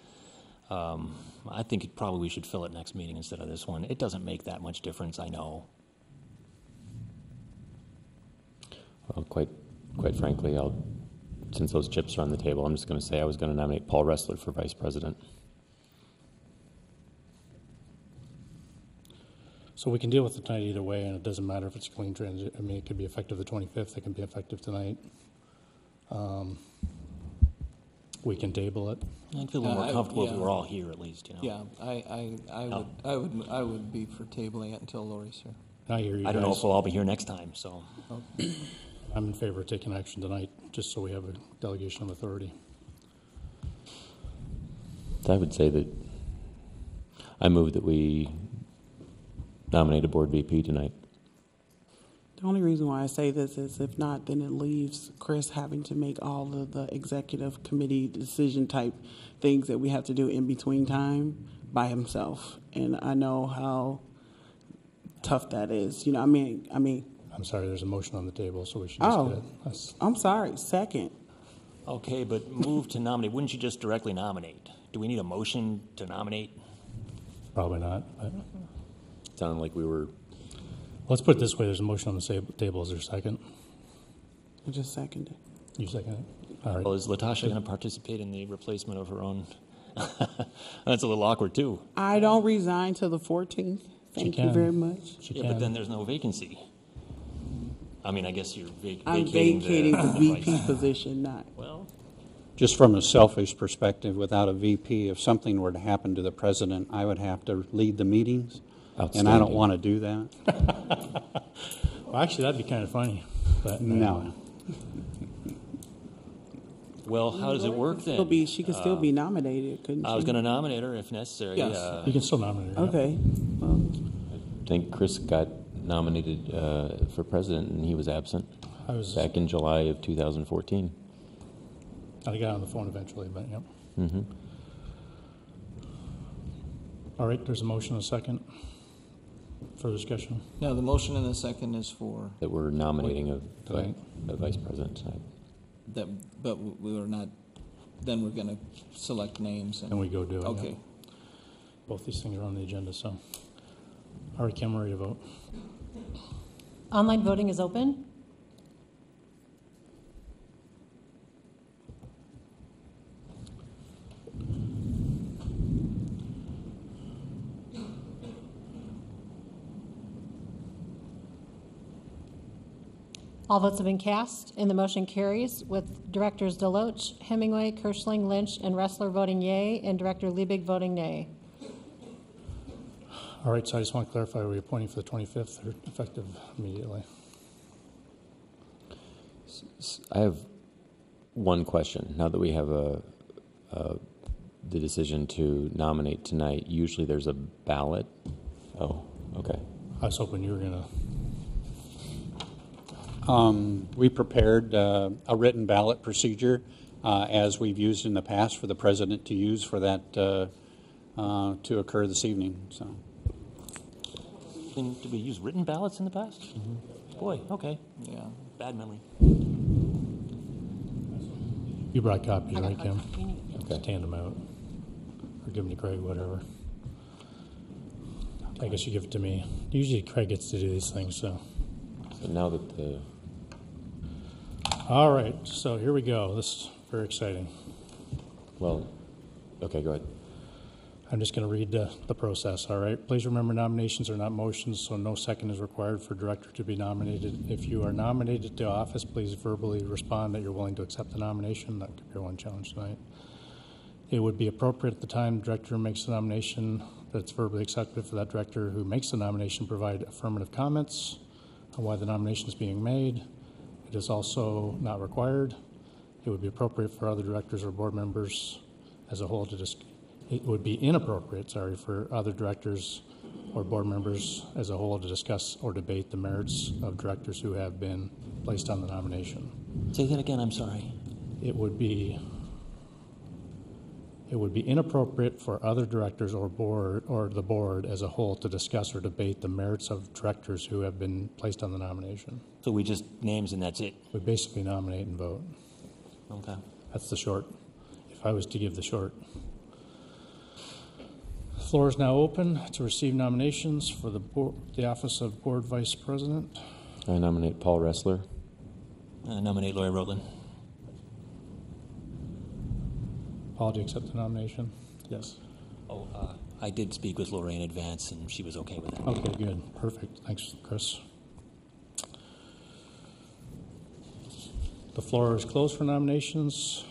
I think probably we should fill it next meeting instead of this one. It doesn't make that much difference, I know. Well, quite frankly, since those chips are on the table, I'm just going to say I was going to nominate Paul Ressler for vice president. so we can deal with it tonight either way, and it doesn't matter if it's a clean transition. I mean, it could be effective the 25th. It can be effective tonight. We can table it. I'd feel a little more comfortable if we were all here, at least. You know. Yeah, I would be for tabling it until Lori's here. I hear you. I don't know guys. if we'll all be here next time. So I'm in favor of taking action tonight, just so we have a delegation of authority. I would say that I move that we nominate a board VP tonight. The only reason why I say this is if not, then it leaves Chris having to make all of the executive committee decision type things that we have to do in between time by himself. And I know how tough that is. You know, I mean. I'm sorry, there's a motion on the table, so we should just get it. I'm sorry, second. okay, but move to nominate. Wouldn't you just directly nominate? Do we need a motion to nominate? Probably not. But It sounded like we were. let's put it this way, there's a motion on the table. Is there a second? I just seconded. You second it? All right. Well, is Latasha going to participate in the replacement of her own? That's a little awkward, too. I don't resign till the 14th. Thank you can. very much. She Yeah, can. but then there's no vacancy. I mean, I guess you're I'm vacating vacating the VP vice- position, not. Well, Just from a selfish perspective, without a VP, if something were to happen to the president, I would have to lead the meetings, and I don't Outstanding. want to do that. Well, actually, that'd be kind of funny. But No. well, how does it work then? She could still be nominated, couldn't she? I was going to nominate her if necessary. Yes. You can still nominate her. Okay. Well, I think Chris got nominated for president, and he was absent I was. back in July of 2014. I got on the phone eventually, but yep. Mm-hmm. All right, there's a motion and a second. Further discussion? Now, the motion in the second is for That we're nominating Tonight. a vice president tonight. that, but we were not, then we're going to select names. And we go do it. Okay. Yep. Both these things are on the agenda, so. All right, Kim, we're ready to vote. Online voting is open. All votes have been cast, and the motion carries with Directors Deloach, Hemingway, Kirschling, Lynch, and Ressler voting yea, and Director Liebig voting nay. All right, so I just want to clarify, are we appointing for the 25th or effective immediately? I have one question. Now that we have the decision to nominate tonight, usually there's a ballot. Oh, okay. I was hoping you were going to. We prepared a written ballot procedure, as we've used in the past for the president to use for that to occur this evening. So, Did we use written ballots in the past? Mm-hmm. Boy, okay. Yeah. Bad memory. You brought copies, right, Kim? Okay. Just hand them out. Or give them to Craig, whatever. I guess you give it to me. Usually Craig gets to do these things, so. So now that the All right, so here we go. This is very exciting. okay, go ahead. I'm just going to read the process, all right? Please remember nominations are not motions, so no second is required for director to be nominated. If you are nominated to office, please verbally respond that you're willing to accept the nomination. That could be your one challenge tonight. It would be appropriate at the time the director makes the nomination that it's verbally accepted for that director who makes the nomination provide affirmative comments on why the nomination is being made. It is also not required. It would be appropriate for other directors or board members as a whole to just it would be inappropriate, for other directors or board members as a whole to discuss or debate the merits of directors who have been placed on the nomination. Say that again, I'm sorry. It would be inappropriate for other directors or the board as a whole to discuss or debate the merits of directors who have been placed on the nomination. So we just names and that's it? We basically nominate and vote. Okay. That's the short, if I was to give the short. The floor is now open to receive nominations for the office of Board Vice President. I nominate Paul Ressler. I nominate Lori Rotland. Paul, do you accept the nomination? Yes. Oh, I did speak with Lori in advance, and she was okay with that. Okay, good. Perfect. Thanks, Chris. The floor is closed for nominations.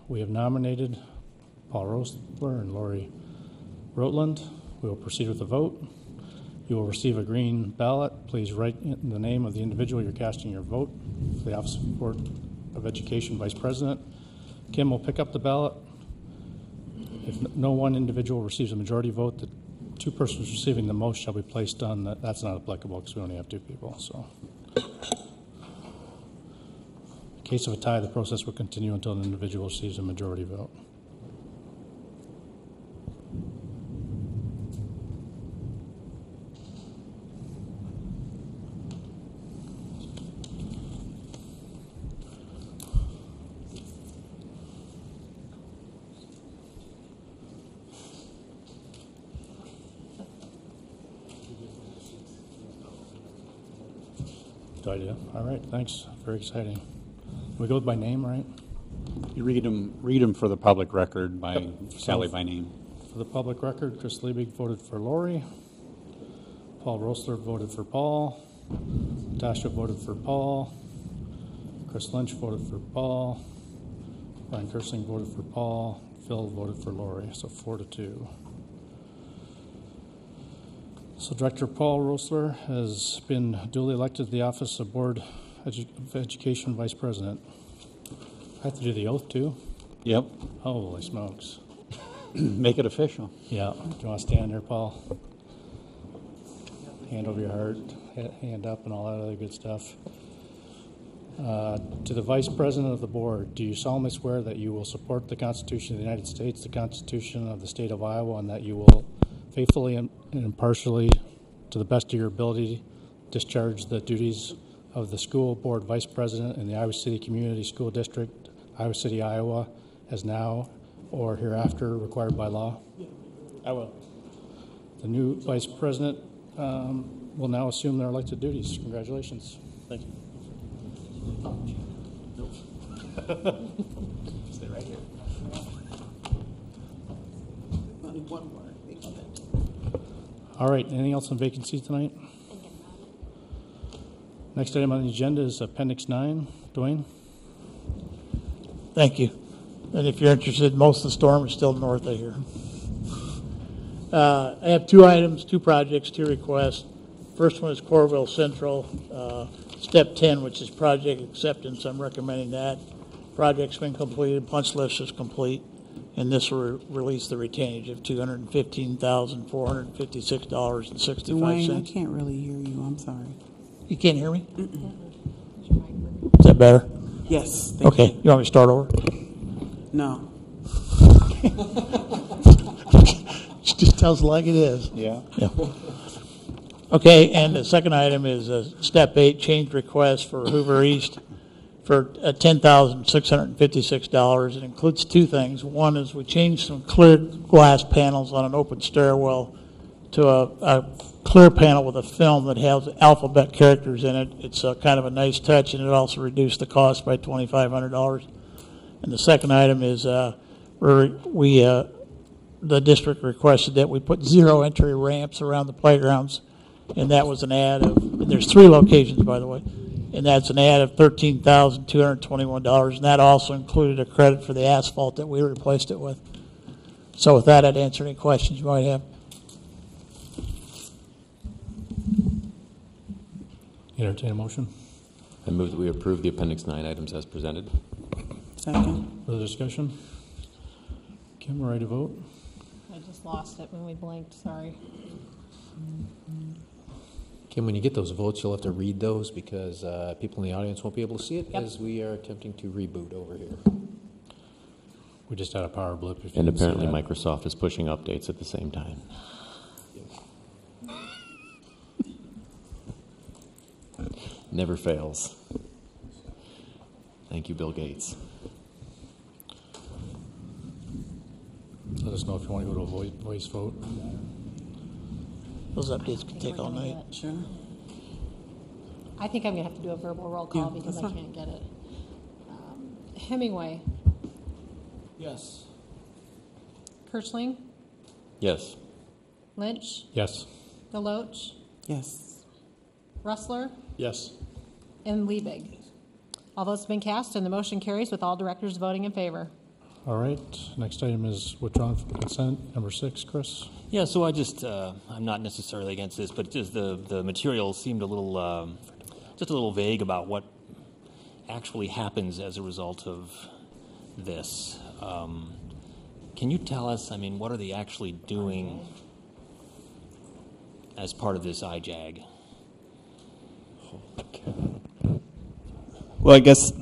We have nominated Paul Ressler and Lori Rotland. We will proceed with the vote. You will receive a green ballot. Please write in the name of the individual you're casting your vote for the Office of Board of Education Vice President. Kim will pick up the ballot. If no one individual receives a majority vote, the two persons receiving the most shall be placed on that. That's not applicable because we only have two people. So, in case of a tie, the process will continue until an individual receives a majority vote. Good idea. All right, thanks. Very exciting. We go by name, right? You read them for the public record by Sally by name. For the public record, Chris Liebig voted for Lori. Paul Ressler voted for Paul. Tasha voted for Paul. Chris Lynch voted for Paul. Brian Kersing voted for Paul. Phil voted for Lori. So 4-2. So Director Paul Ressler has been duly elected to the office of Board of Education Vice President. I have to do the oath too? Yep. Holy smokes. Make it official. Yeah. Do you want to stand there, Paul? Hand over your heart, hand up, and all that other good stuff. To the Vice President of the Board, do you solemnly swear that you will support the Constitution of the United States, the Constitution of the State of Iowa, and that you will faithfully and impartially, to the best of your ability, discharge the duties of the School Board Vice President in the Iowa City Community School District, Iowa City, Iowa, as now or hereafter required by law? I will. The new Vice President will now assume their elected duties. Congratulations. Thank you. Stay right here. All right, anything else on vacancies tonight? Next item on the agenda is Appendix 9. Dwayne? Thank you. And if you're interested, most of the storm is still north of here. I have two items, two projects, two requests. First one is Corville Central, Step 10, which is project acceptance. I'm recommending that. Project's been completed, punch list is complete, and this will release the retainage of $215,456.65. Dwayne, I can't really hear you. I'm sorry. You can't hear me? Is that better? Yes. Thank Okay. You want me to start over? No. Just tells it like it is. Yeah. Okay, and the second item is Step 8, change request for Hoover East for $10,656. It includes two things. One is we changed some clear glass panels on an open stairwell to a clear panel with a film that has alphabet characters in it. It's kind of a nice touch, and it also reduced the cost by $2,500. And the second item is the district requested that we put zero entry ramps around the playgrounds, and that was an add of, there's 3 locations, by the way, and that's an add of $13,221, and that also included a credit for the asphalt that we replaced it with. So with that, I'd answer any questions you might have. Entertain a motion. I move that we approve the Appendix 9 items as presented. Second. Further discussion? Kim, we're ready to vote. I just lost it when we blinked, sorry. Kim, when you get those votes, you'll have to read those because people in the audience won't be able to see it as we are attempting to reboot over here. We just had a power blip. If you And didn't see apparently that. Microsoft is pushing updates at the same time. Never fails. Thank you, Bill Gates. Let us know if you want to go to a voice vote. Those updates can take all night. Sure. I think I'm going to have to do a verbal roll call Yeah, because I that's fine. can't get it. Hemingway, Yes. Kirschling, Yes. Lynch, Yes. Deloach, Yes. Rustler, Yes. and Liebig. All votes have been cast, and the motion carries with all directors voting in favor. All right. Next item is withdrawn from consent. Number 6, Chris. Yeah, so I just, I'm not necessarily against this, but just the material seemed a little, just a little vague about what actually happens as a result of this. Can you tell us, I mean, what are they actually doing as part of this IJAG? Well, I guess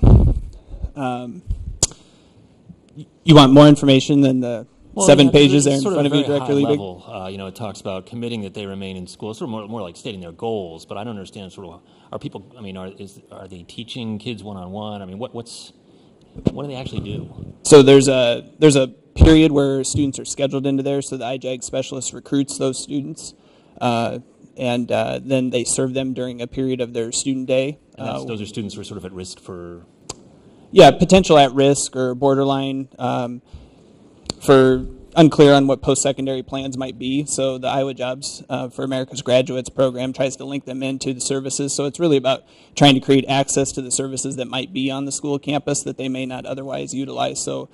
you want more information than the 7 pages there in front of you, Director Liebig? Level, you know, it talks about committing that they remain in school. It's sort of more like stating their goals, but I don't understand sort of, are people, I mean, are they teaching kids one-on-one? I mean, what do they actually do? So there's a period where students are scheduled into there, so the IJAG specialist recruits those students, and then they serve them during a period of their student day. And those are students who are sort of at risk for... Yeah, potential at risk or borderline, for unclear on what post-secondary plans might be. So the Iowa Jobs for America's Graduates program tries to link them into the services. So it's really about trying to create access to the services that might be on the school campus that they may not otherwise utilize. So,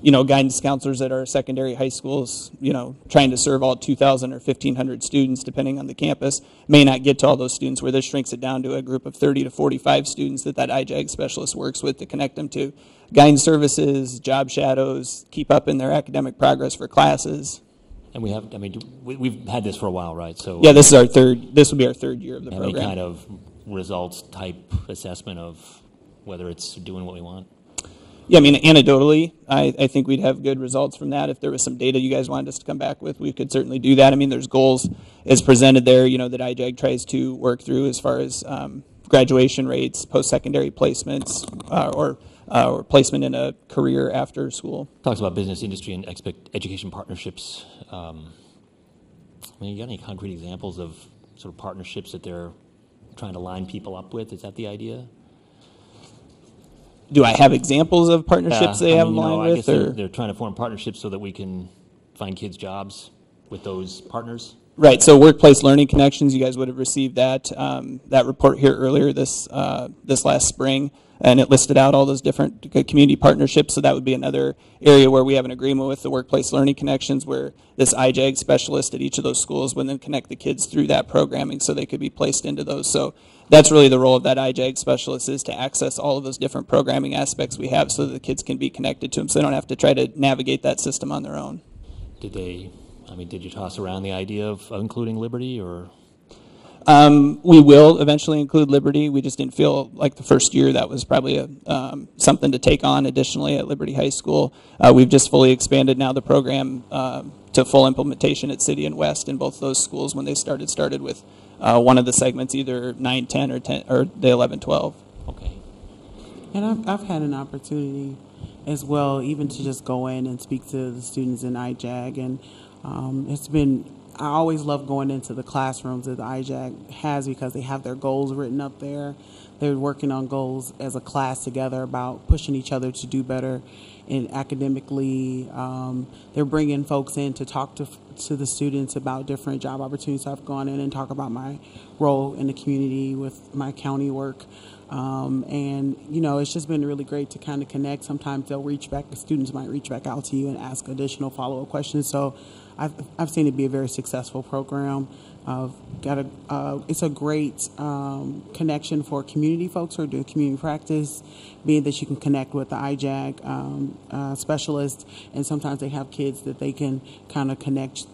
you know, guidance counselors at our secondary high schools, you know, trying to serve all 2,000 or 1,500 students, depending on the campus, may not get to all those students, where this shrinks it down to a group of 30 to 45 students that IJAG specialist works with to connect them to guidance services, job shadows, keep up in their academic progress for classes. And we have, I mean, we've had this for a while, right? So yeah, this will be our third year of the program. Any kind of results type assessment of whether it's doing what we want? Yeah, I mean, anecdotally, I think we'd have good results from that. If there was some data you guys wanted us to come back with, we could certainly do that. I mean, there's goals as presented there, you know, that IJAG tries to work through as far as graduation rates, post-secondary placements, or placement in a career after school. Talks about business, industry, and education partnerships. I mean, you got any concrete examples of sort of partnerships that they're trying to line people up with? Is that the idea? Do I have examples of partnerships they have aligned with? I guess they're trying to form partnerships so that we can find kids jobs with those partners. Right. So Workplace Learning Connections, you guys would have received that report here earlier this last spring, and it listed out all those different community partnerships. So that would be another area where we have an agreement with the Workplace Learning Connections, where this IJAG specialist at each of those schools would then connect the kids through that programming so they could be placed into those. So that's really the role of that IJAG specialist, is to access all of those different programming aspects we have so that the kids can be connected to them, so they don't have to try to navigate that system on their own. Did you toss around the idea of including Liberty, or? We will eventually include Liberty. We just didn't feel like the first year that was probably something to take on additionally at Liberty High School. We've just fully expanded now the program to full implementation at City and West in both those schools. When they started with one of the segments, either 9-10 or the 11-12. Okay. And I've had an opportunity as well, even to just go in and speak to the students in IJAG, and I always love going into the classrooms that the IJAG has, because they have their goals written up there. They're working on goals as a class together about pushing each other to do better and academically. They're bringing folks in to talk to the students about different job opportunities. I've gone in and talk about my role in the community with my county work. And, you know, it's just been really great to kind of connect. Sometimes the students might reach back out to you and ask additional follow-up questions. So I've seen it be a very successful program. It's a great connection for community folks who are doing community practice, being that you can connect with the IJAG specialist, and sometimes they have kids that they can kind of connect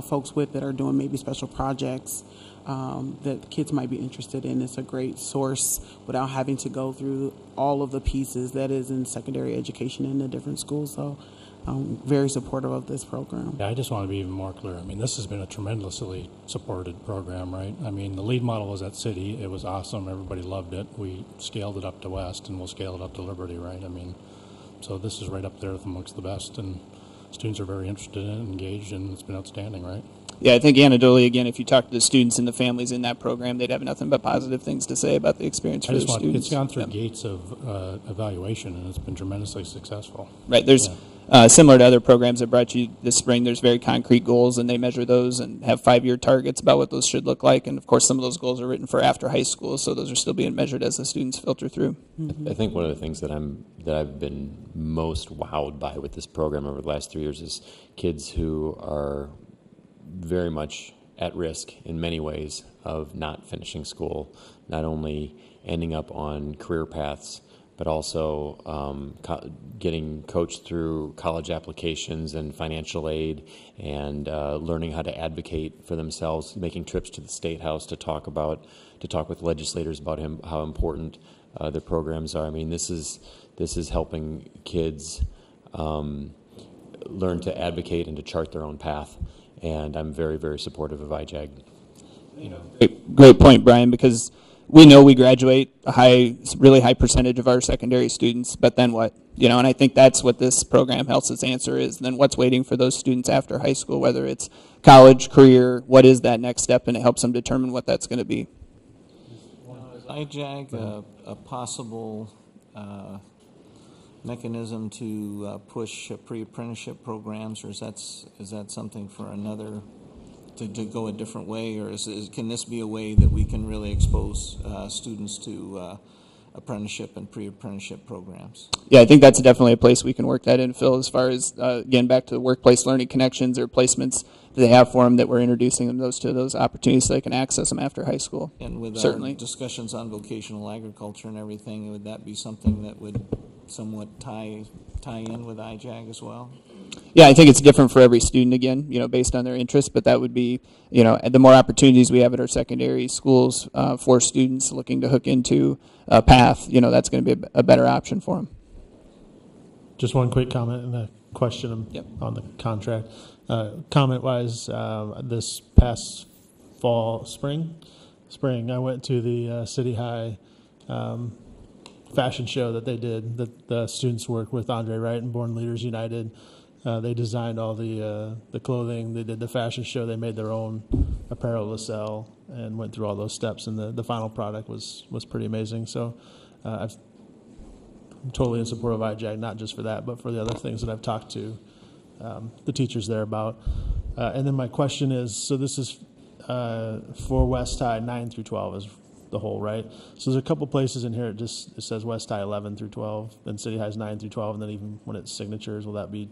folks with that are doing maybe special projects that kids might be interested in. It's a great source without having to go through all of the pieces that is in secondary education in the different schools. So I'm very supportive of this program. Yeah, I just want to be even more clear. I mean, this has been a tremendously supported program, right? I mean, the lead model was at City. It was awesome. Everybody loved it. We scaled it up to West, and we'll scale it up to Liberty, right? I mean, so this is right up there amongst the best, and students are very interested in it, engaged, and it's been outstanding, right? Yeah, I think anecdotally, again, if you talk to the students and the families in that program, they'd have nothing but positive things to say about the experience for their students. It's gone through gates of evaluation, and it's been tremendously successful. Right. There's similar to other programs that brought you this spring, there's very concrete goals, and they measure those and have 5-year targets about what those should look like. And, of course, some of those goals are written for after high school, so those are still being measured as the students filter through. Mm-hmm. I think one of the things that I've been most wowed by with this program over the last 3 years is kids who are very much at risk in many ways of not finishing school, not only ending up on career paths, but also getting coached through college applications and financial aid, and learning how to advocate for themselves, making trips to the State House to talk with legislators about how important their programs are. I mean, this is helping kids learn to advocate and to chart their own path. And I'm very, very supportive of IJAG. Great point, Brian, because we know we graduate a really high percentage of our secondary students, but then what? And I think that's what this program helps us answer is then what's waiting for those students after high school, whether it's college, career, what is that next step, and it helps them determine what that's going to be. Is IJAG a possible mechanism to push pre-apprenticeship programs, or is that something for another to go a different way, or can this be a way that we can really expose students to apprenticeship and pre-apprenticeship programs? Yeah, I think that's definitely a place we can work that in, Phil, as far as, again, back to the workplace learning connections or placements that they have for them, that we're introducing them to those opportunities so they can access them after high school. And with certainly discussions on vocational agriculture and everything, would that be something that would somewhat tie in with IJAG as well? Yeah, I think it's different for every student, again, based on their interests, but that would be, the more opportunities we have at our secondary schools for students looking to hook into a path, that's going to be a better option for them. Just one quick comment and a question on the contract. Comment-wise, this past spring, I went to the City High fashion show that they did, that the students worked with Andre Wright and Born Leaders United. They designed all the clothing. They did the fashion show. They made their own apparel to sell and went through all those steps. And the final product was pretty amazing. So I'm totally in support of IJAG, not just for that, but for the other things that I've talked to the teachers there about. And then my question is, so this is for West High 9 through 12 is the whole, right? So there's a couple places in here it says West High 11 through 12, then City High's 9 through 12, and then even when it's signatures, will that be?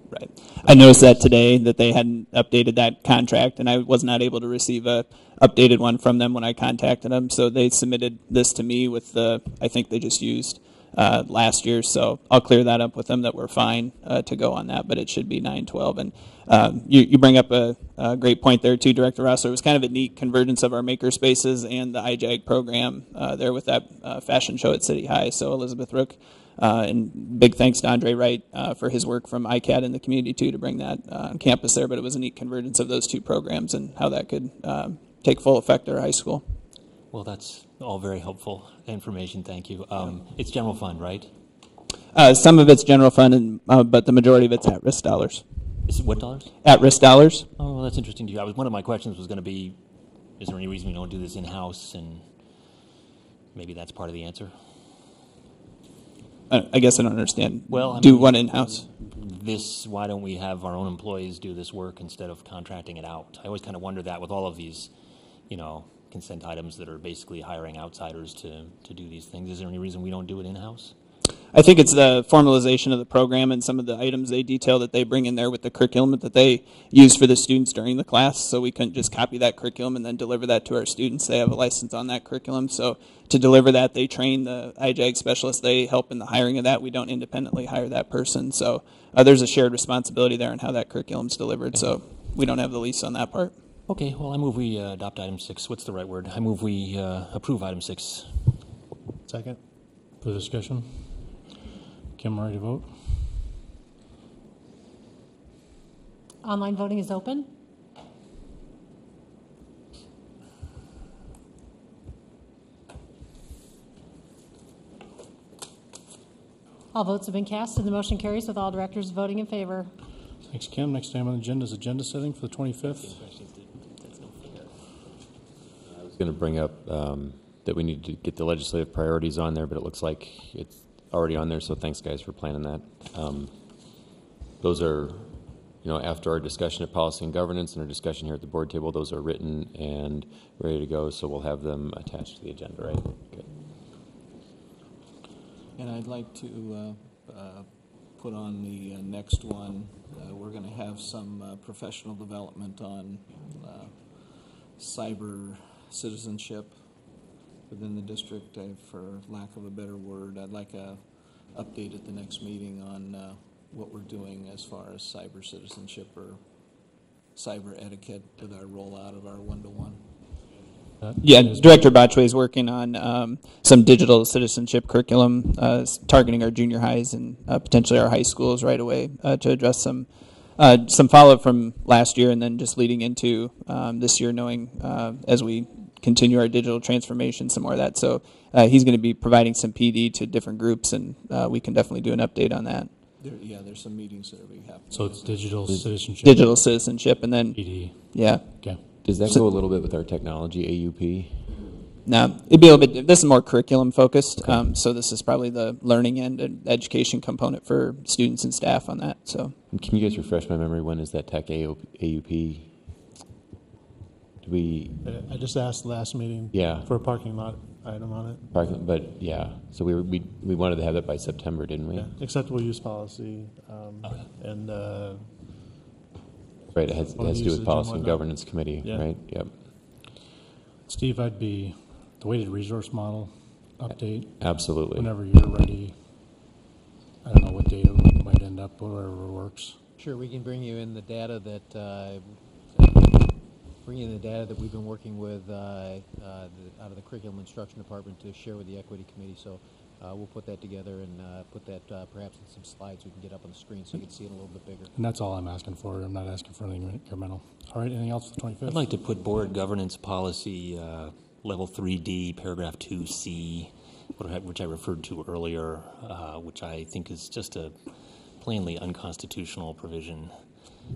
Right. I noticed that today that they hadn't updated that contract, and I was not able to receive a updated one from them when I contacted them. So they submitted this to me with I think they just used last year. So I'll clear that up with them that we're fine to go on that, but it should be 9/12. And you bring up a great point there too, Director Rossler. It was kind of a neat convergence of our maker spaces and the IJAG program there with that fashion show at City High. So Elizabeth Rook. And big thanks to Andre Wright for his work from ICAD and the community, too, to bring that on campus there. But it was a neat convergence of those two programs and how that could take full effect at our high school. Well, that's all very helpful information. Thank you. It's general fund, right? Some of it's general fund, but the majority of it's at-risk dollars. Is it what dollars? At-risk dollars. Oh, well, that's interesting to you. One of my questions was going to be, is there any reason we don't do this in-house? And maybe that's part of the answer. I guess I don't understand. Well, do one in-house? Why don't we have our own employees do this work instead of contracting it out? I always kind of wonder that with all of these, consent items that are basically hiring outsiders to do these things. Is there any reason we don't do it in-house? I think it's the formalization of the program and some of the items they detail that they bring in there with the curriculum that they use for the students during the class. So we couldn't just copy that curriculum and then deliver that to our students. They have a license on that curriculum. So to deliver that, they train the IJAG specialists. They help in the hiring of that. We don't independently hire that person. So there's a shared responsibility there in how that curriculum's delivered. So we don't have the lease on that part. Okay, well, I move we adopt item 6. What's the right word? I move we approve item 6. Second. For discussion? Kim, ready to vote? Online voting is open. All votes have been cast and the motion carries with all directors voting in favor. Thanks, Kim. Next item on the agenda is agenda setting for the 25th. I was going to bring up that we need to get the legislative priorities on there, but it looks like it's already on there, so thanks, guys, for planning that. Those are, after our discussion at Policy and Governance and our discussion here at the board table, those are written and ready to go, so we'll have them attached to the agenda, right? Good. And I'd like to put on the next one, we're going to have some professional development on cyber citizenship within the district. For lack of a better word, I'd like a update at the next meeting on what we're doing as far as cyber citizenship or cyber etiquette with our rollout of our one-to-one. Yeah, Director Botchway is working on some digital citizenship curriculum targeting our junior highs and potentially our high schools right away to address some follow-up from last year and then just leading into this year, knowing as we continue our digital transformation, some more of that. So he's going to be providing some PD to different groups, and we can definitely do an update on that. There's some meetings that are being happening. So it's digital citizenship. Digital citizenship, and then PD. Yeah. Okay. Does that go a little bit with our technology AUP? No, it'd be a little bit. This is more curriculum focused. Okay. So this is probably the learning and education component for students and staff on that. So can you guys refresh my memory? When is that tech AUP? Do we? I just asked last meeting. Yeah. For a parking lot item on it. But yeah, so we wanted to have that by September, didn't we? Yeah. Acceptable use policy, and. Right, it has to do with Policy and Governance Committee, yeah. Right? Yep. Steve, I'd be the weighted resource model update. Absolutely. Whenever you're ready. I don't know what data we might end up, whatever works. Sure, we can bring you in the data that we've been working with out of the Curriculum Instruction Department to share with the Equity Committee. So we'll put that together and put that perhaps in some slides we can get up on the screen so you can see it a little bit bigger. And that's all I'm asking for. I'm not asking for anything incremental. All right, anything else for the 25th? I'd like to put board governance policy level 3D, paragraph 2C, which I referred to earlier, which I think is just a plainly unconstitutional provision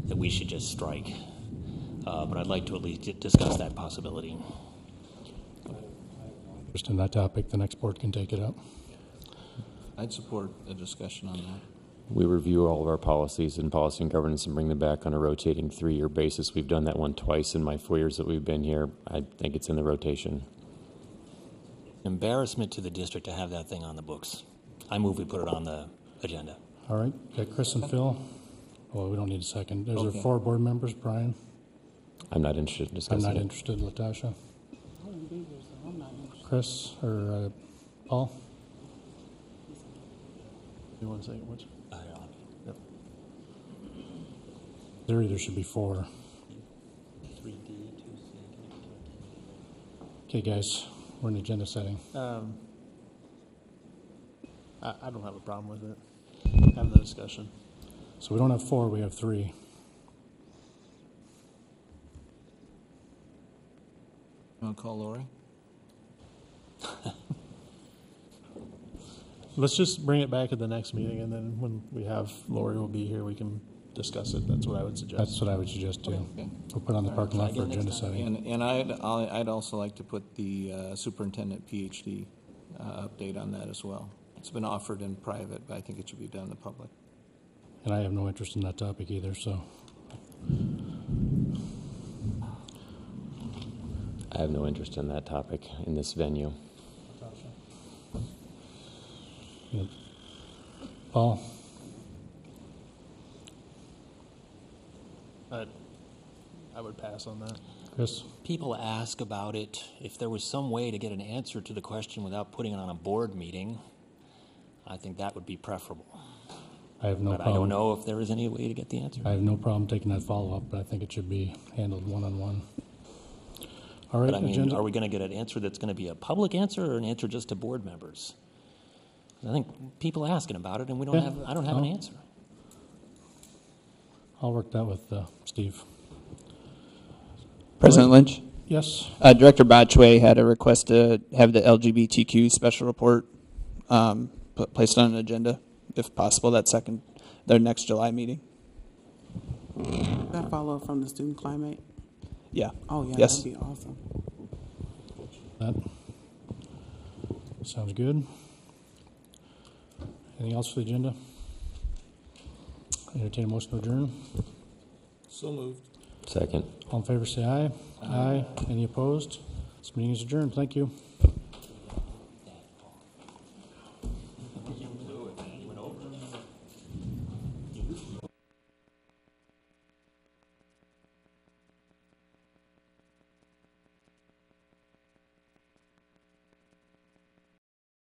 that we should just strike. But I'd like to at least discuss that possibility. Just in that topic, the next board can take it up. I'd support a discussion on that. We review all of our policies in Policy and Governance and bring them back on a rotating 3-year basis. We've done that one twice in my 4 years that we've been here. I think it's in the rotation. Embarrassment to the district to have that thing on the books. I move we put it on the agenda. All right, got Chris and Phil. Well, we don't need a second. There's Okay. 4 board members. Brian? I'm not interested in discussing I'm not it. interested. Latasha? Chris or Paul? You want to say which? Yep. There either should be 4. 3D, 2C. Okay, guys, we're in agenda setting. I don't have a problem with it. Having the discussion. So we don't have 4, we have 3. You want to call Lori? Let's just bring it back at the next meeting, and then when we have Lori will be here, we can discuss it. That's what I would suggest. That's what I would suggest too. Okay. We'll put it on the parking lot for agenda setting. And I'd also like to put the superintendent PhD update on that as well. It's been offered in private, but I think it should be done in the public. And I have no interest in that topic either, so. I have no interest in that topic in this venue. Yep. Paul? I would pass on that. Chris? People ask about it. If there was some way to get an answer to the question without putting it on a board meeting, I think that would be preferable. I have no But problem. I don't know if there is any way to get the answer. I have no problem taking that follow-up, but I think it should be handled one-on-one. All right, But I mean, agenda. are we going to get an answer that's going to be a public answer or an answer just to board members? I think people are asking about it, and we don't Yeah. I don't have an Oh. answer. I'll work that with Steve. President Lynch? Yes. Director Botchway had a request to have the LGBTQ special report placed on an agenda, if possible, their next July meeting. That follow up from the student climate? Yeah. Oh, yeah, Yes. that'd be awesome. That sounds good. Anything else for the agenda? Entertain a motion to adjourn. So moved. Second. All in favor, say aye. Aye. Any opposed? This meeting is adjourned. Thank you.